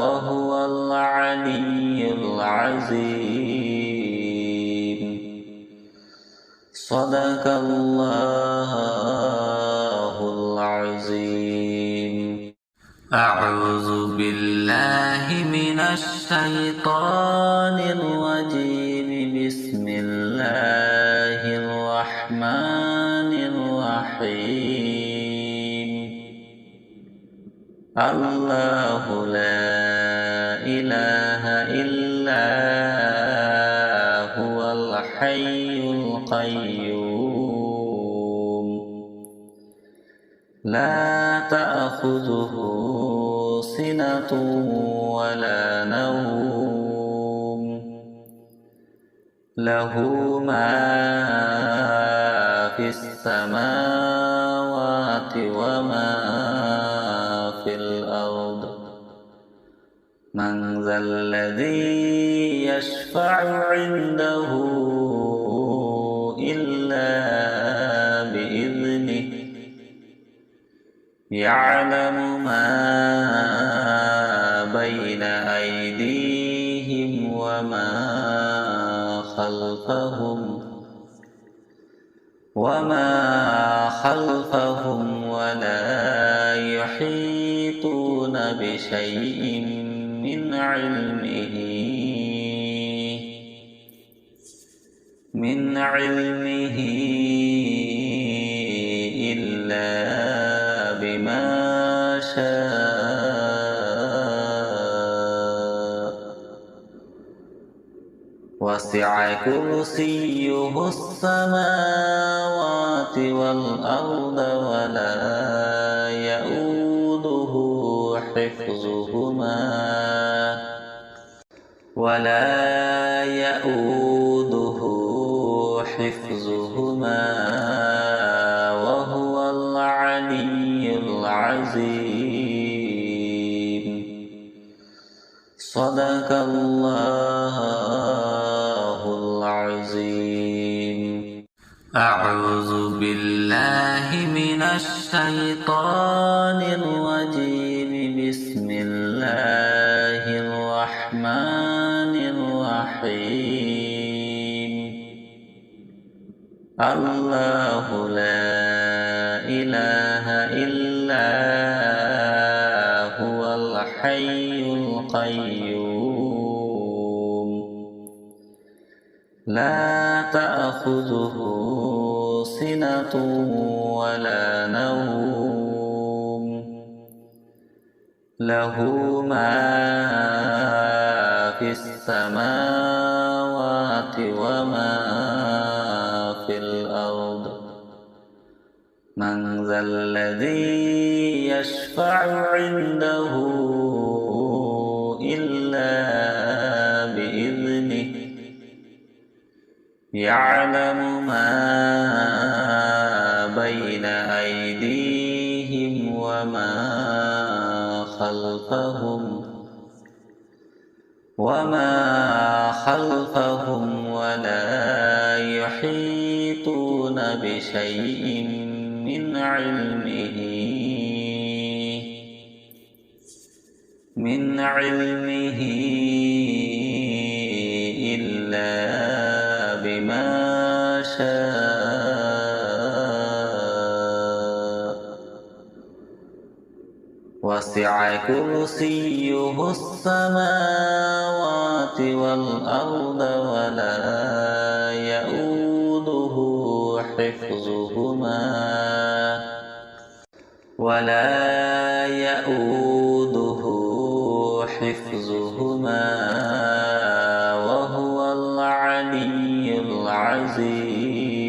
وهو العلي العظيم. صدق الله العظيم. أعوذ بالله من الشيطان الرجيم. بسم الله الرحمن الرحيم. الله لا إله إلا هو الحي القيوم لا تأخذه سنة ولا نوم له ما في السماوات وما في الأرض. من ذا الذي يشفع عنده إلا بإذنه يعلم ما بين أيديهم وما خلفهم ولا يحيطون بشيء من علمه إلا بما شاء. وسع كرسيه السماوات والأرض ولا يؤوده حفظهما وهو العلي العظيم. صدق الله العظيم. أعوذ بالله من الشيطان الرجيم. بسم الله الرحمن الرحيم. الله لا إله إلا هو الحي القيوم لا تأخذه سنة ولا نوم له ما في السماوات وما في الأرض. من ذا الذي يشفع عنده إلا بإذنه يعلم ما بين أيديهم وما خلفهم ولا يحيطون بشيء من علمه إلا بما شاء. وسع كرسيه السماوات والأرض ولا يؤوده حفظهما وهو العلي العظيم.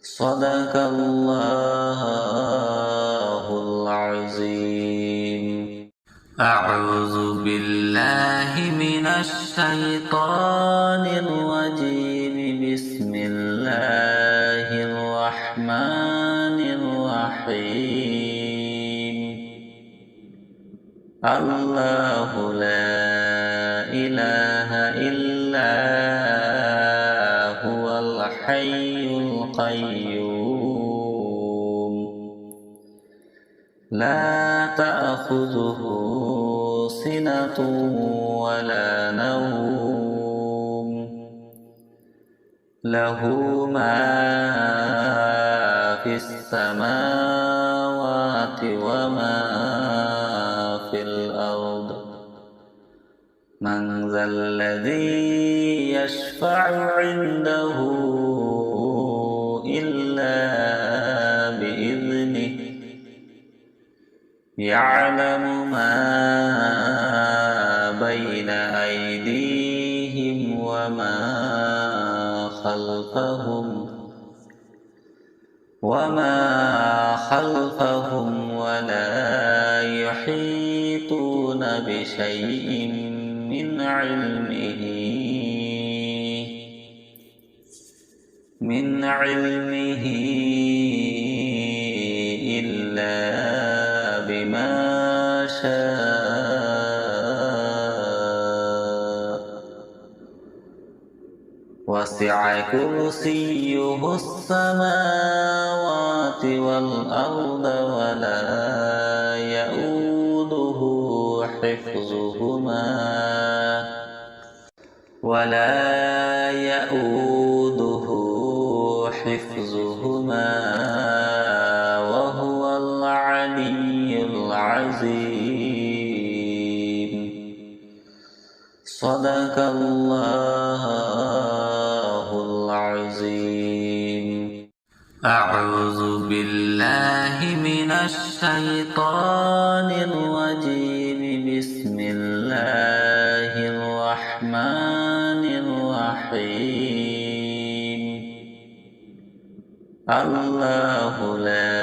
صدق الله العظيم. أعوذ بالله من الشيطان الرجيم. بسم الله الرحمن الله لا إله إلا هو الحي القيوم لا تأخذه سنة ولا نوم له ما في السماوات وما في الأرض من ذا الذي يشفع عنده إلا بإذنه يعلم ما بين أيديهم وما خلفهم ولا يحيطون بشيء من علمه إلا بما شاء وسع كرسيه السماوات والأرض ولا يؤوده حفظهما وهو العلي العظيم صدق الله العظيم أعوذ بالله من الشيطان الرجيم بسم الله الرحمن الرحيم الله لا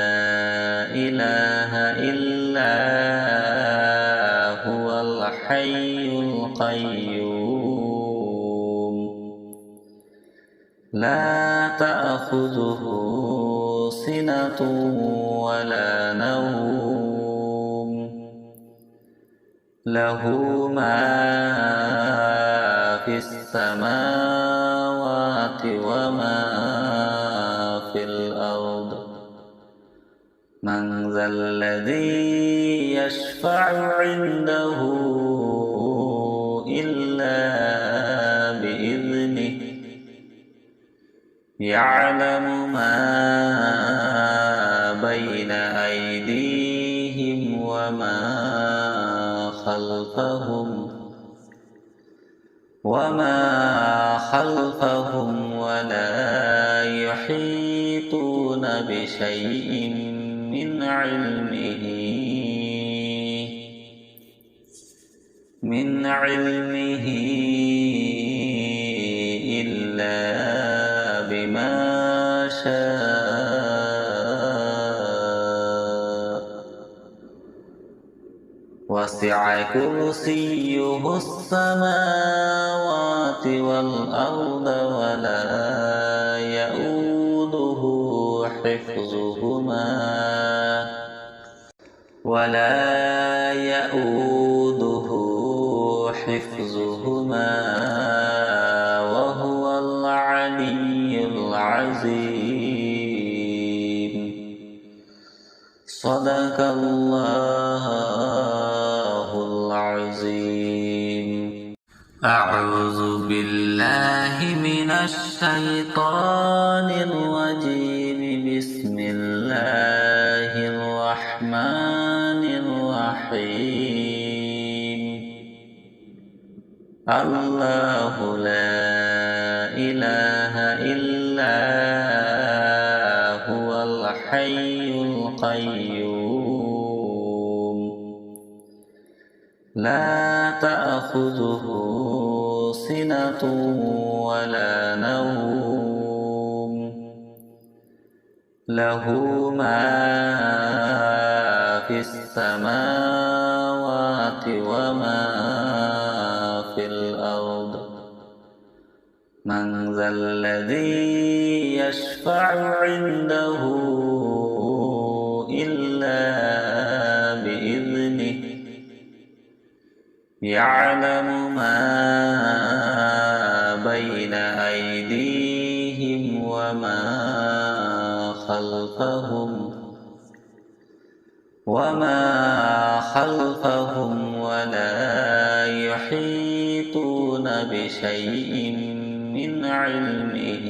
إله إلا هو الحي القيوم لا تأخذه سنة ولا نوم له ما في السماوات وما في الأرض من ذا الذي يشفع عنده إلا بإذنه يعلم ما بين أيديهم وما خلفهم ولا يحيطون بشيء من علمه إلا بما شاء وسع كرسيه السماوات والأرض ولا يؤوده حفظهما وهو العلي العظيم صدق الله العظيم أعوذ بالله من الشيطان الرجيم بسم الله الرحمن الرحيم الله لا إله إلا هو الحي القيوم لا تأخذه سنة ولا نوم له ما في السماوات وما في الأرض من ذا الذي يشفع عنده إلا بإذنه يعلم ما بين أيديهم وما خلفهم ولا يحيطون بشيء من علمه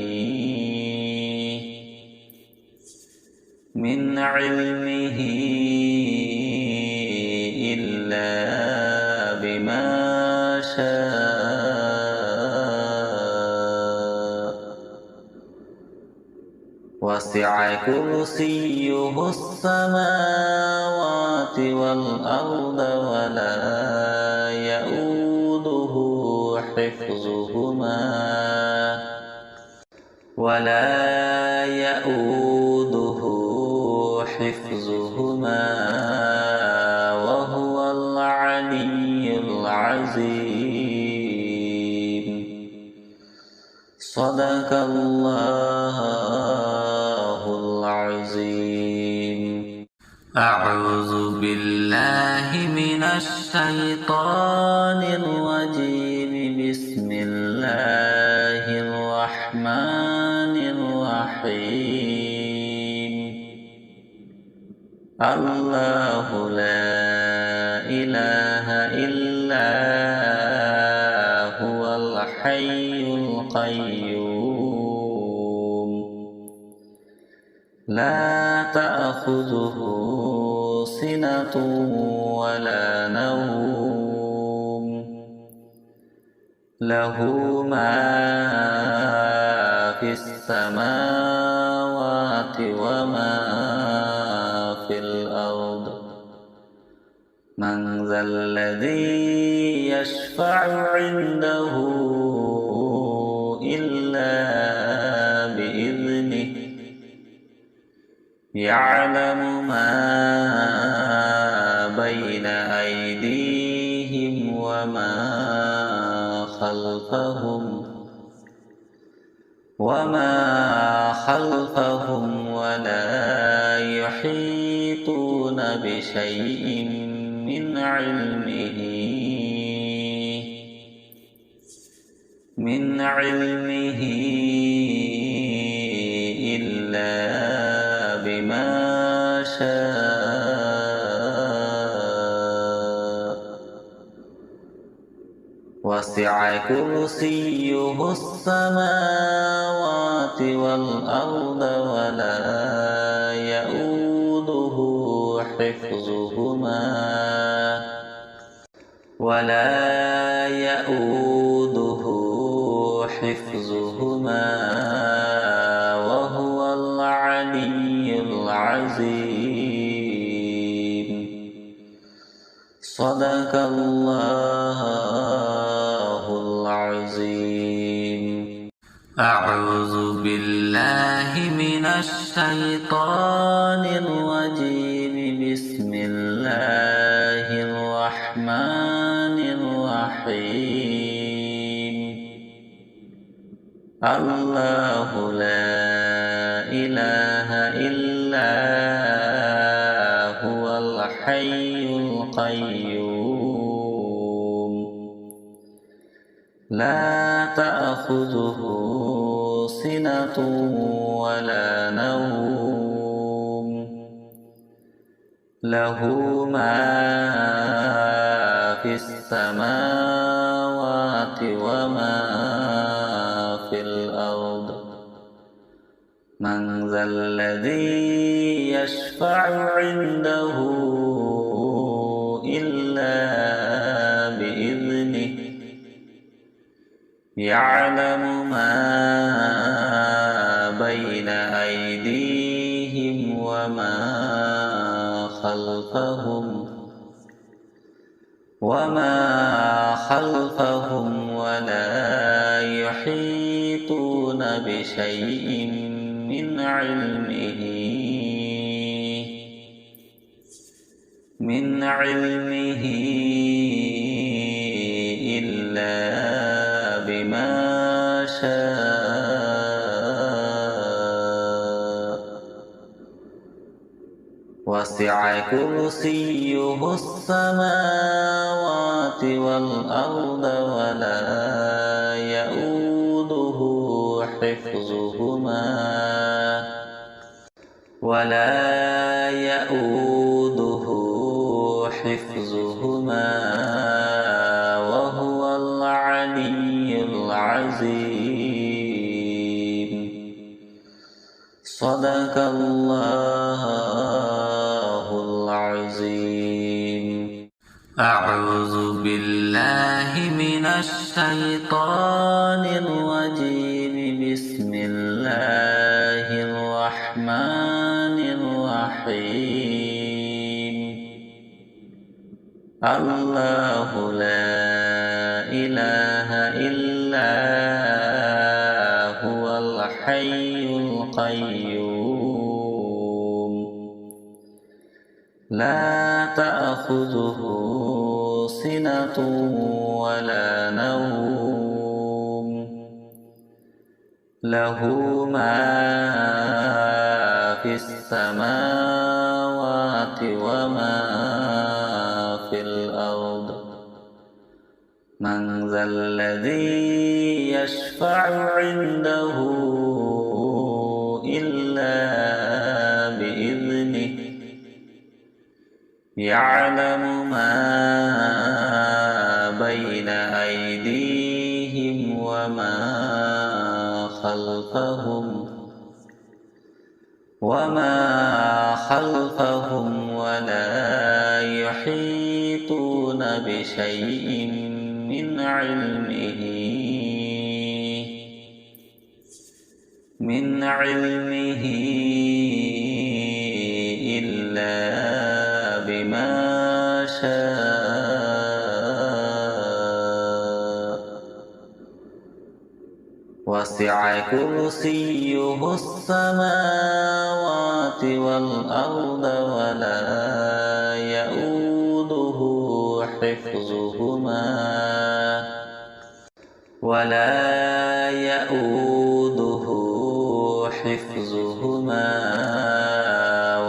إلا بما شاء وسع كرسيه السماوات والأرض ولا يؤوده حفظهما وهو العلي العظيم. صدق الله العظيم. أعوذ بالله من الشيطان الرجيم. بسم الله الرحمن الرحيم. الله لا إله إلا هو الحي القيوم لا تأخذه سنة ولا نوم له ما في السماوات وما في الأرض. من ذا الذي يشفع عنده إلا بإذنه. يعلم ما بين أيديهم وما خلفهم ولا يحيطون بشيء من علمه إلا بما شاء وسع كرسيه السماوات والأرض ولا يؤوده حفظهما وهو العلي العظيم. صدق الله العظيم. أعوذ بالله من الشيطان الرجيم. بسم الله الرحمن الرحيم. الله لا إله إلا هو الحي القيوم لا تأخذه سنة ولا نوم له ما في السماوات وما في الأرض. من ذا الذي يشفع عنده إلا بإذنه. يعلم ما بين أيديهم وما خلفهم ولا يحيطون بشيء من علمه إلا بما شاء وسع كرسيه السماوات والأرض ولا يؤوده حفظهما وهو العلي العظيم. صدق الله العظيم. أعوذ بالله من الشيطان الرجيم. بسم الله الرحمن الرحيم. الله لا إله إلا هو الحي القيوم. لا تأخذه سنة ولا نوم. له ما في السماوات وما في الأرض. من ذا الذي يشفع عنده إلا بإذنه. يعلم ما بين أيديهم وما خلفهم ولا يحيطون بشيء من علمه إلا بما شاء. وسع كرسيه السماوات والأرض ولا يؤوده حفظهما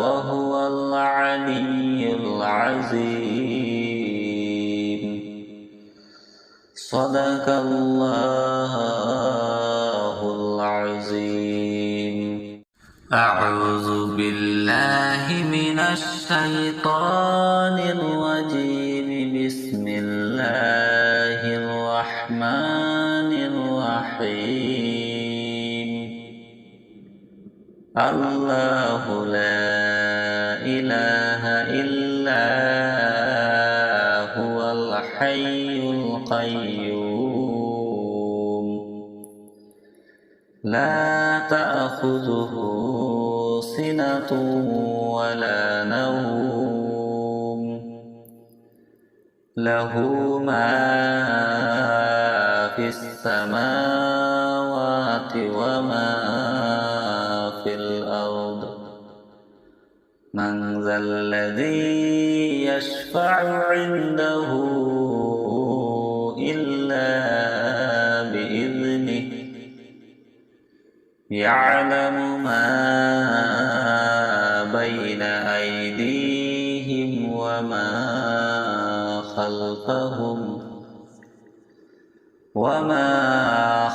وهو العلي العظيم. صدق الله العظيم. أعوذ بالله من الشيطان الرجيم. بسم الله الرحمن الرحيم. الله لا إله إلا هو الحي القيوم. لا تأخذه سنة ولا نوم. له ما في السماوات وما في الأرض. من ذا الذي يشفع عنده إلا بإذنه. يعلم ما بين أيديهم وما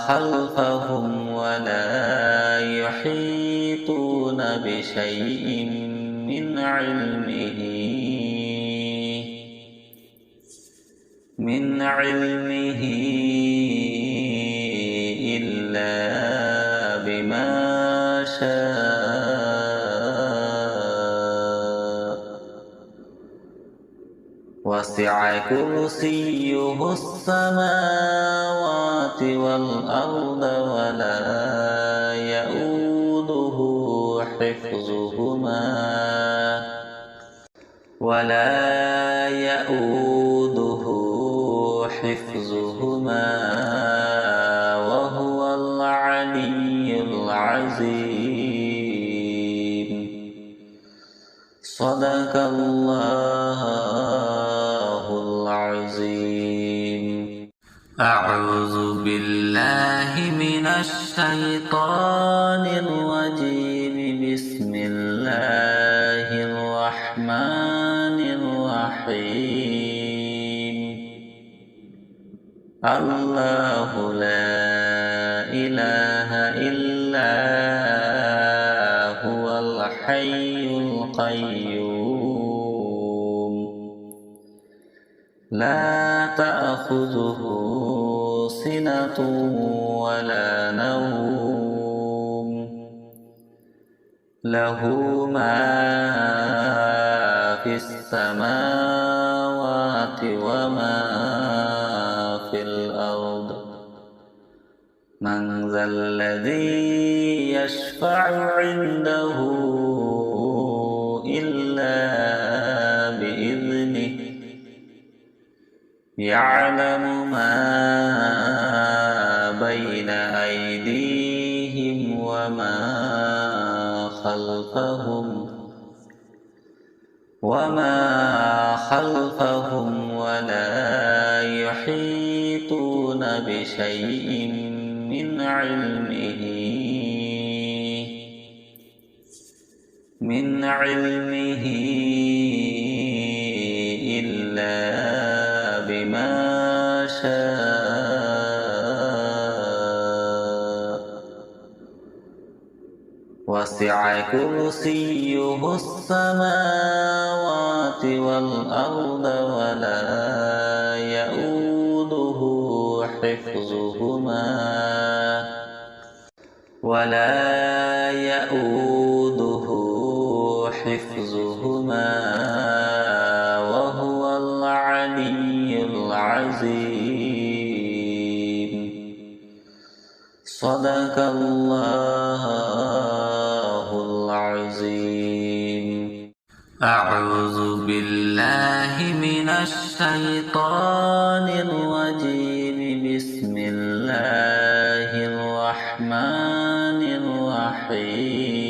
خلفهم ولا يحيطون بشيء من علمه إلا بما شاء. وسع كرسيه السماوات والأرض ولا يؤوده حفظهما وهو العلي العظيم. صدق الله العظيم. أعوذ بالله من الشيطان الرجيم. بسم الله الرحمن الرحمن الرحيم الله لا إله إلا هو الحي القيوم لا تأخذه سنة ولا نوم له ما في السماوات وما في الأرض من ذا الذي يشفع عنده إلا بإذنه يعلم ما بين أيديهم وما خلفهم ولا يحيطون بشيء من علمه إلا بما شاء وسع كرسيه السماوات والأرض ولا يؤوده حفظهما وهو العلي العظيم صدق الله العظيم أعوذ بالله من الشيطان الرجيم بسم الله الرحمن الرحيم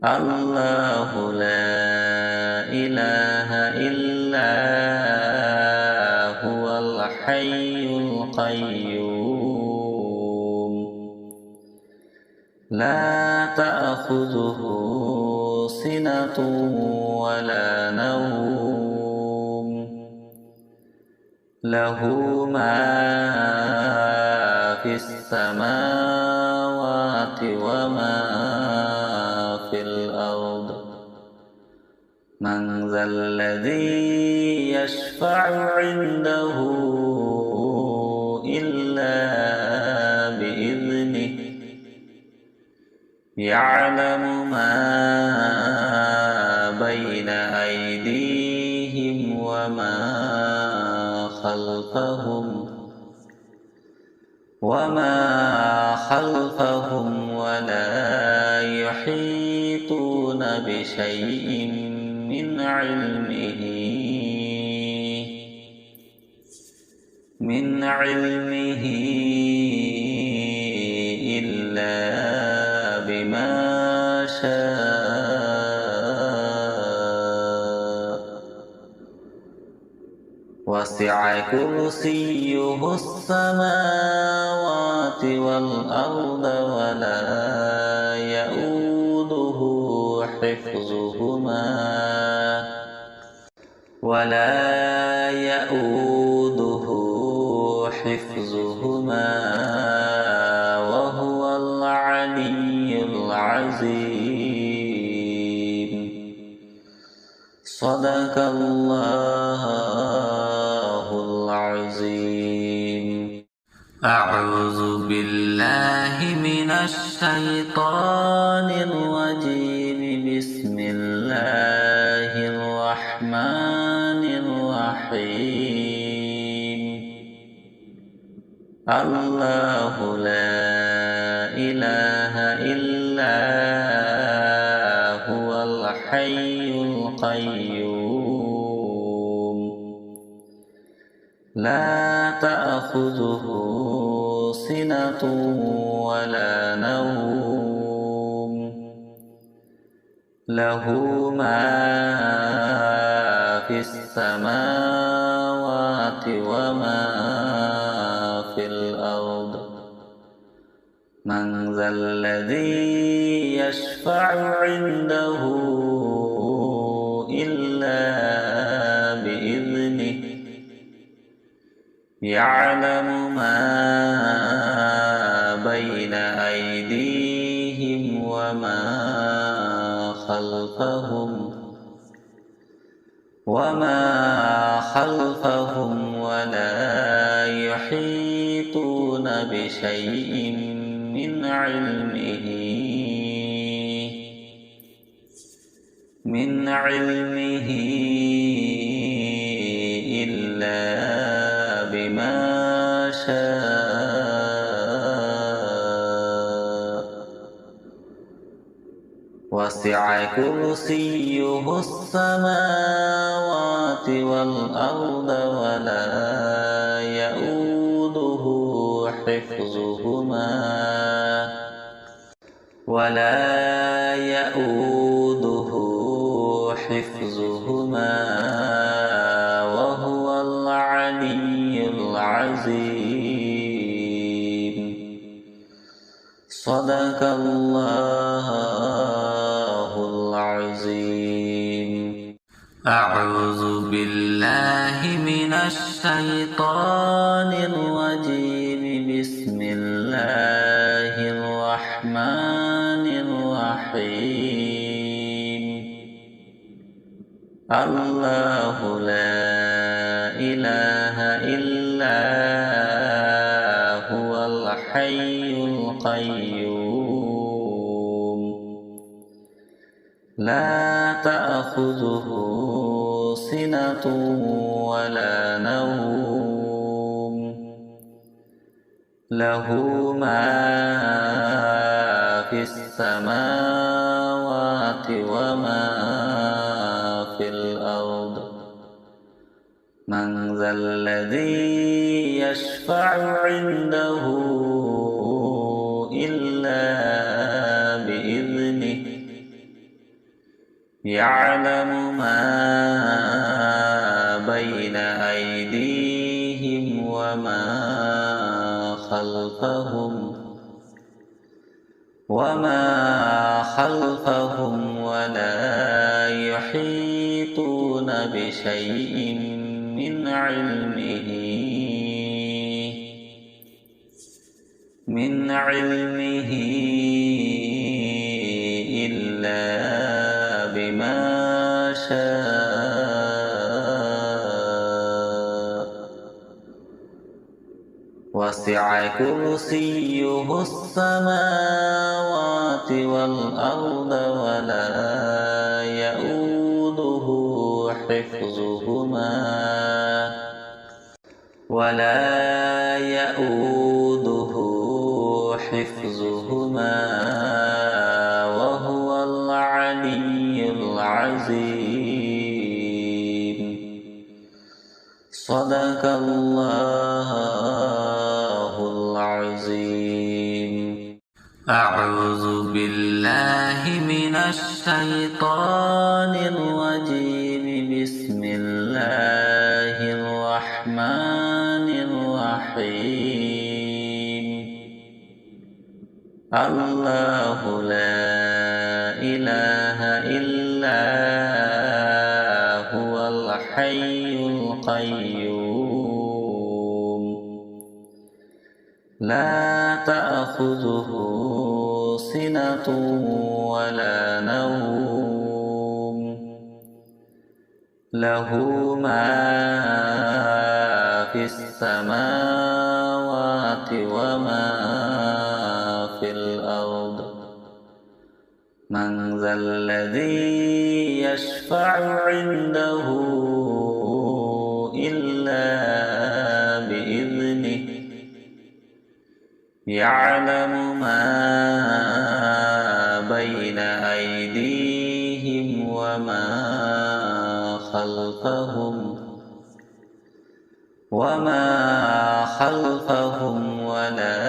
الله لا إله إلا هو الحي القيوم لا تأخذه سنة ولا نوم له ما في السماوات وما في الأرض من ذا الذي يشفع عنده إلا بإذنه يعلم ما بين أيديهم وما خلفهم ولا يحيطون بشيء من علمه إلا بما شاء وسع كرسيه السماوات والأرض ولا يؤوده حفظهما وهو العلي العظيم صدق الله العظيم أعوذ بالله من الشيطان الرجيم بسم الله الرحمن الرحيم الله لا إله إلا هو الحي القيوم لا تأخذه سنة ولا نوم له ما في السماوات وما في الأرض من ذا الذي يشفع عنده إلا بإذنه يعلم ما بين أيديهم وما خلفهم ولا يحيطون بشيء من علمه إلا بما شاء وسع كرسيه السماوات والأرض ولا يؤوده حفظهما وهو العلي العظيم. صدق الله العظيم. أعوذ بالله من الشيطان الرجيم. بسم الله الرحمن الرحيم. الله لا إله إلا هو الحي القيوم لا تأخذه سنة ولا نوم له ما في السماوات وما في الأرض. من ذا الذي يشفع عنده إلا بإذنه يعلم ما بين أيديهم وما خلفهم ولا يحيطون بشيء من علمه إلا بما شاء وسع كرسيه السماوات والأرض ولا يؤوده حفظهما وهو العلي العظيم. صدق الله العظيم. أعوذ بالله من الشيطان الرجيم. بسم الله الرحمن الرحيم. الله لا إله إلا هو الحي القيوم لا تأخذه سنة ولا نوم له ما في السماوات وما في الأرض. من ذا الذي يشفع عنده إلا بإذنه يعلم ما بين أيديهم وما خلفهم ولا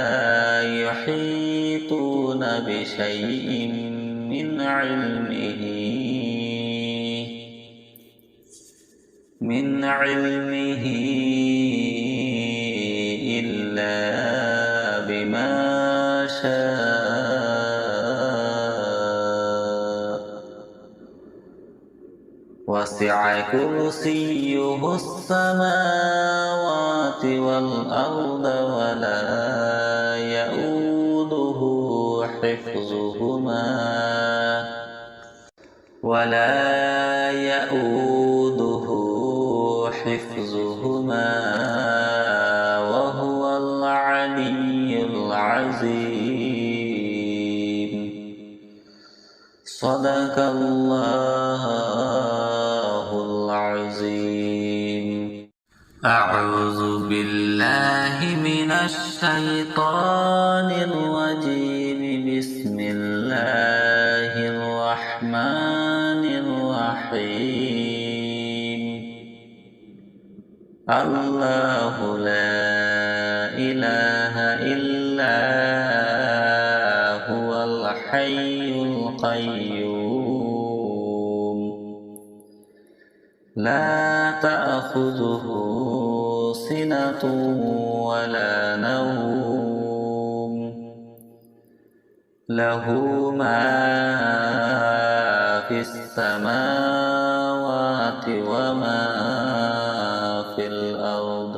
يحيطون بشيء من علمه إلا بما شاء وسع كرسيه السماوات والأرض ولا يؤوده حفظهما وهو العلي العظيم. صدق الله العظيم. أعوذ بالله من الشيطان الرجيم. بسم الله الرحمن الرحيم. الله لا إله إلا هو الحي القيوم لا تأخذه سنة ولا نوم له ما في السماوات وما في الأرض.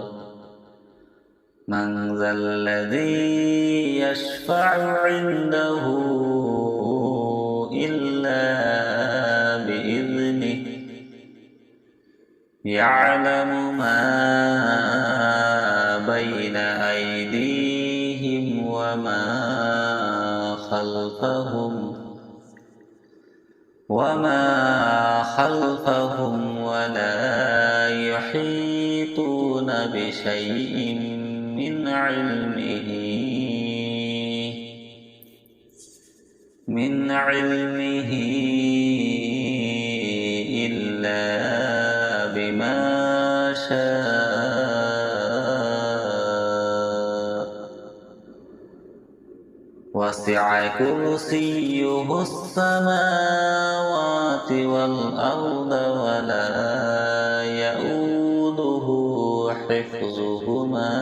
من ذا الذي يشفع عنده إلا بإذنه يعلم ما بين أيديهم وما خلفهم ولا يحيطون بشيء من علمه إلا بما شاء. وسع كرسيه السماوات والأرض ولا يؤوده حفظهما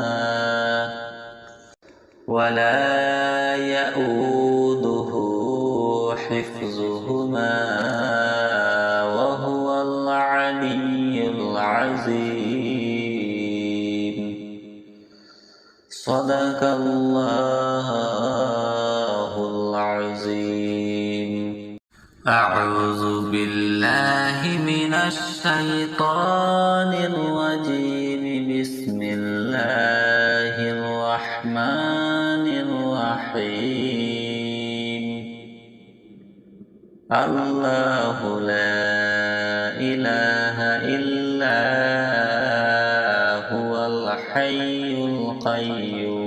وهو العلي العظيم. صدق الله العظيم. أعوذ بالله من الشيطان الرجيم. بسم الله الرحمن الرحيم. الله لا إله إلا هو الحي القيوم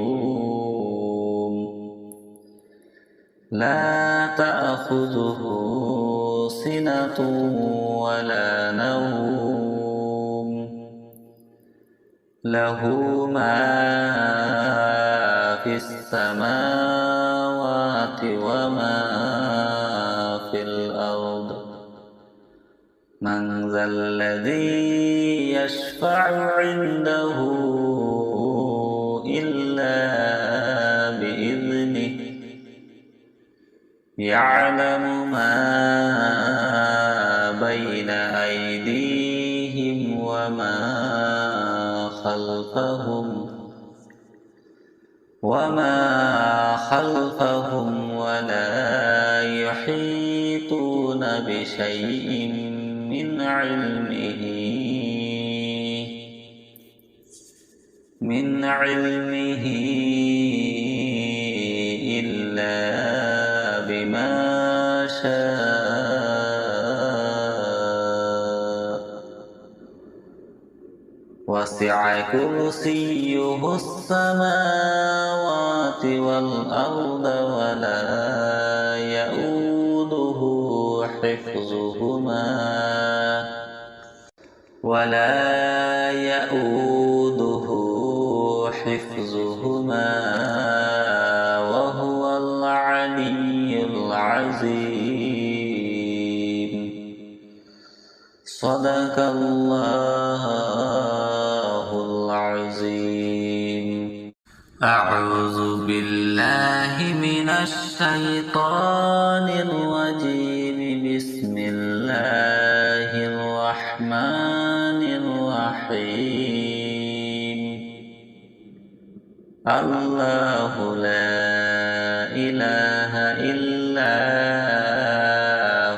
لا تأخذه سنة ولا نوم له ما في السماوات وما في الأرض. من ذا الذي يشفع عنده إلا بإذنه يعلم ما بين أيديهم وما خلفهم ولا يحيطون بشيء من علمه إلا بما شاء. وسع كرسيه السماوات والأرض ولا يؤوده حفظهما وهو العلي العظيم. صدق الله العظيم. أعوذ بالله من الشيطان الرجيم. بسم الله الرحمن الرحيم. الله لا إله إلا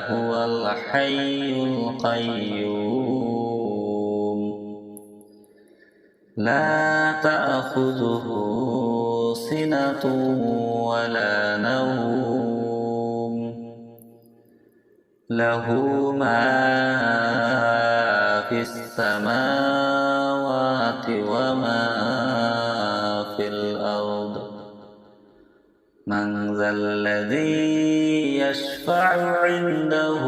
هو الحي القيوم. لا تأخذه سنة ولا نوم. له ما في السماوات وما في الأرض. من ذا الذي يشفع عنده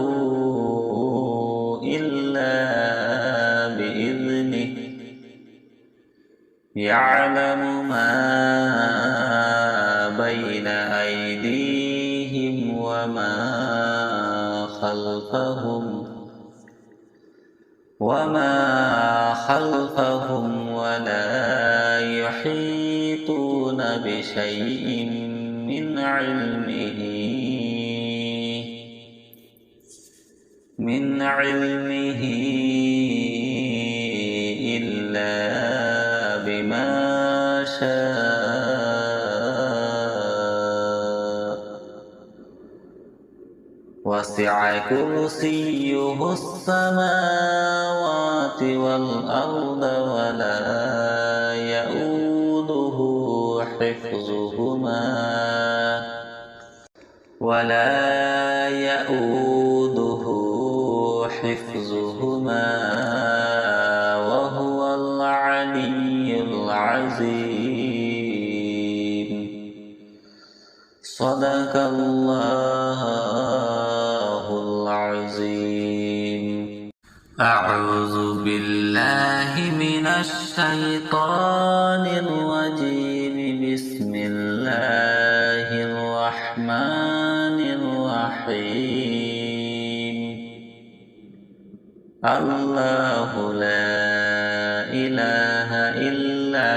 إلا بإذنه. يعلم ما بين أيديهم وما خلفهم ولا يحيطون بشيء من علمه إلا بما شاء. وسع كرسيه السماوات والأرض ولا يؤوده حفظهما وهو العلي العظيم. صدق الله العظيم. أعوذ بالله من الشيطان الرجيم. بسم الله الرحمن الرحيم. الله لا إله إلا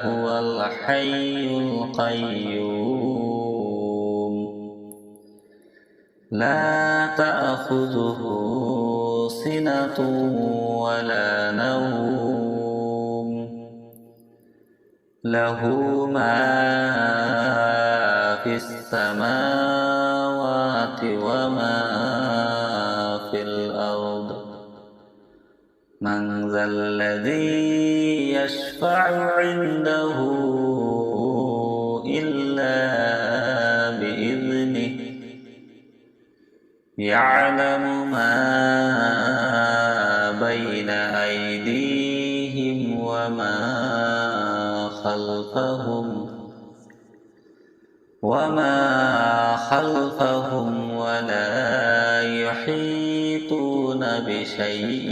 هو الحي القيوم. لا تأخذه سنة ولا نوم. له ما في السماوات وما في الأرض. من ذا الذي يشفع عنده إلا بإذنه. يعلم ما بين أيديهم وما خلفهم ولا يحيطون بشيء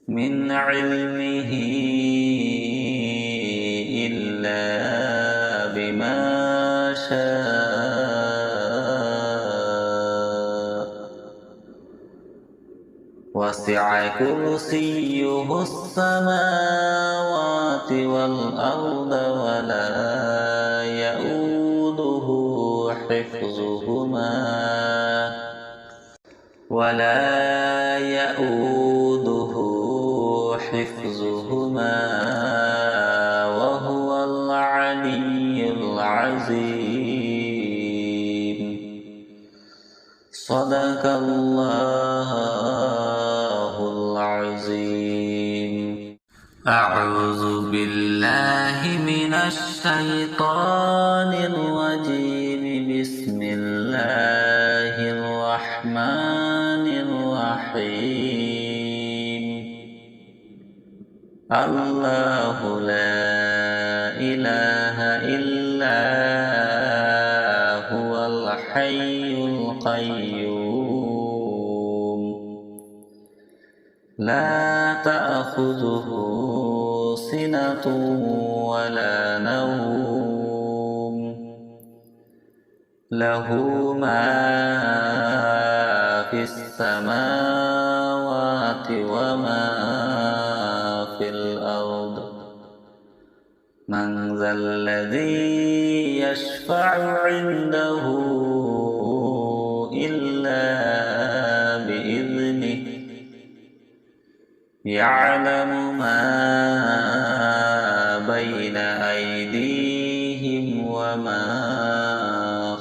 من علمه إلا بما شاء. وسع كرسيه السماوات والأرض ولا يؤوده حفظهما وهو العلي العظيم. صدق الله العظيم. أعوذ بالله من الشيطان الرجيم. بسم الله الرحمن الرحيم. الله لا إله إلا هو الحي القيوم. لا تأخذه سنة ولا نوم. له ما في السماوات وما من ذا الذي يشفع عنده إلا بإذنه يعلم ما بين أيديهم وما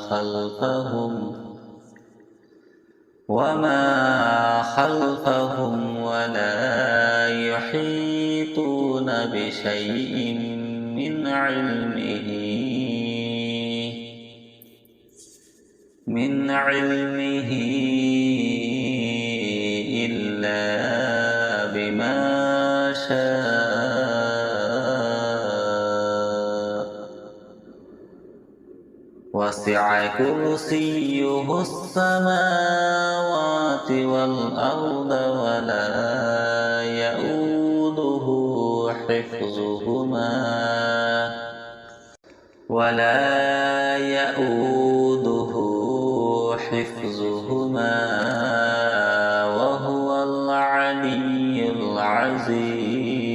خلفهم ولا يحيطون بشيء من علمه إلا بما شاء وسع كرسيه السماوات والأرض ولا يؤوده حفظهما وهو العلي العظيم.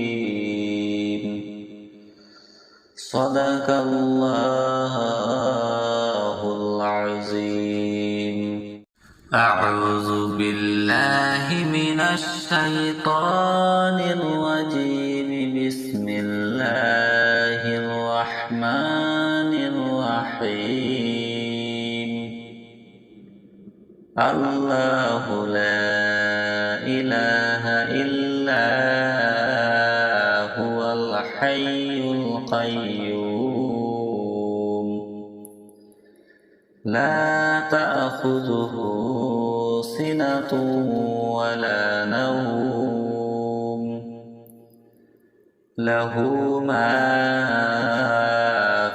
صدق الله العظيم. أعوذ بالله من الشيطان الرجيم. بسم الله الرحمن الرحيم. الله لا إله إلا هو الحي القيوم لا تأخذه سنة ولا نوم له ما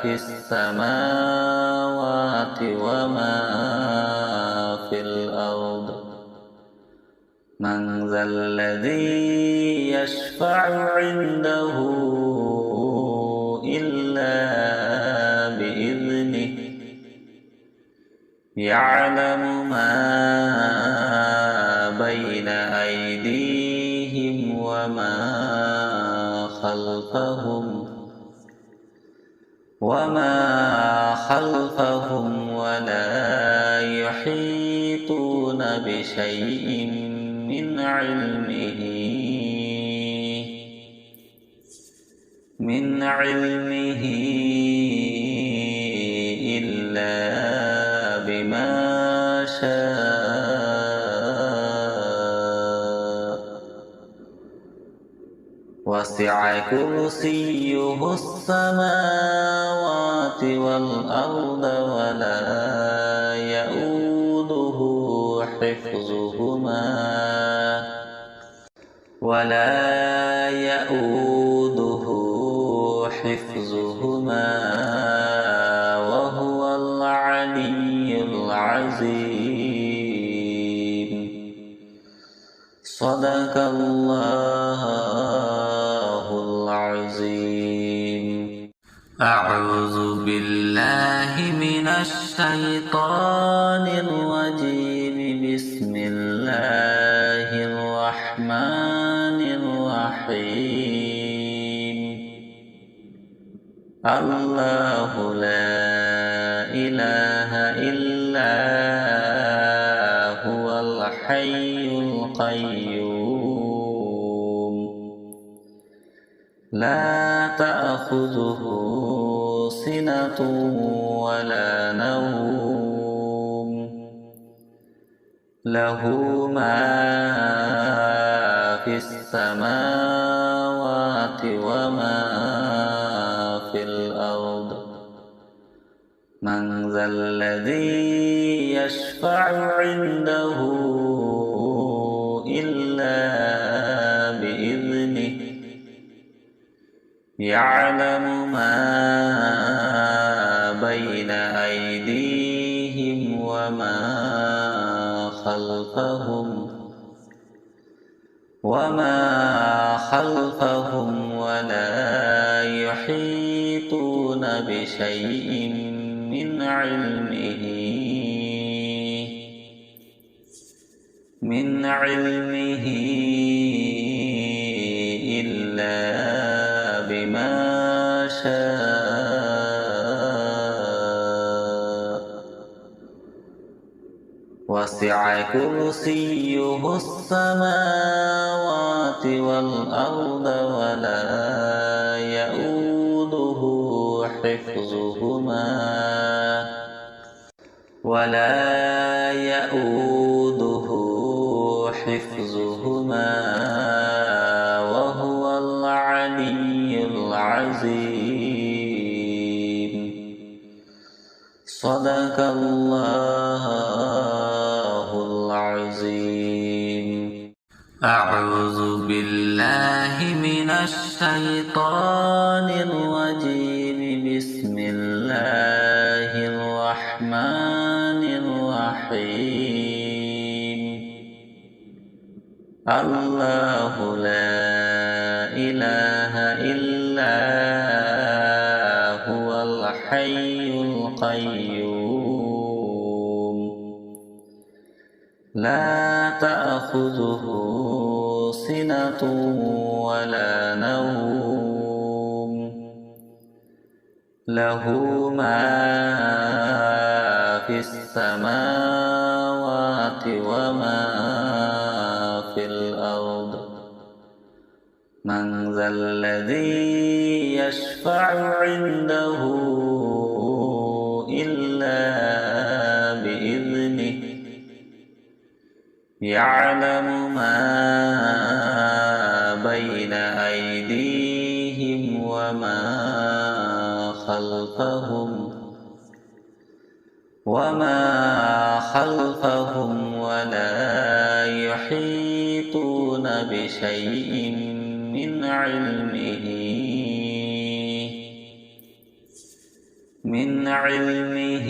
في السماوات وما في الأرض. من ذا الذي يشفع عنده إلا بإذنه يعلم ما بين أيديهم وما خلفهم ولا يحيطون بشيء من علمه إلا بما شاء وسع كرسيه السماوات والأرض ولا يؤوده حفظهما وهو العلي العظيم. صدق الله العظيم. أعوذ بالله من الشيطان الرجيم. بسم الله الرحمن الرحيم. الله لا إله إلا هو الحي القيوم لا تأخذه سنة ولا نوم له ما في السماوات وما في الأرض. من ذا الذي يشفع عنده إلا بإذنه يعلم ما بين أيديهم وما خلفهم ولا يحيطون بشيء من علمه إلا بما شاء وسع كرسيه السماوات والأرض ولا يؤوده حفظهما وهو العلي العظيم. صدق الله العظيم. أعوذ بالله من الشيطان الرجيم. بسم الله الرحمن الرحيم. الله لا إله إلا هو الحي القيوم لا تأخذه سنة ولا نوم له ما في السماوات وما في الأرض. من ذا الذي يشفع عنده إلا بإذنه يعلم ما بين أيديهم وما خلفهم ولا يحيطون بشيء من علمه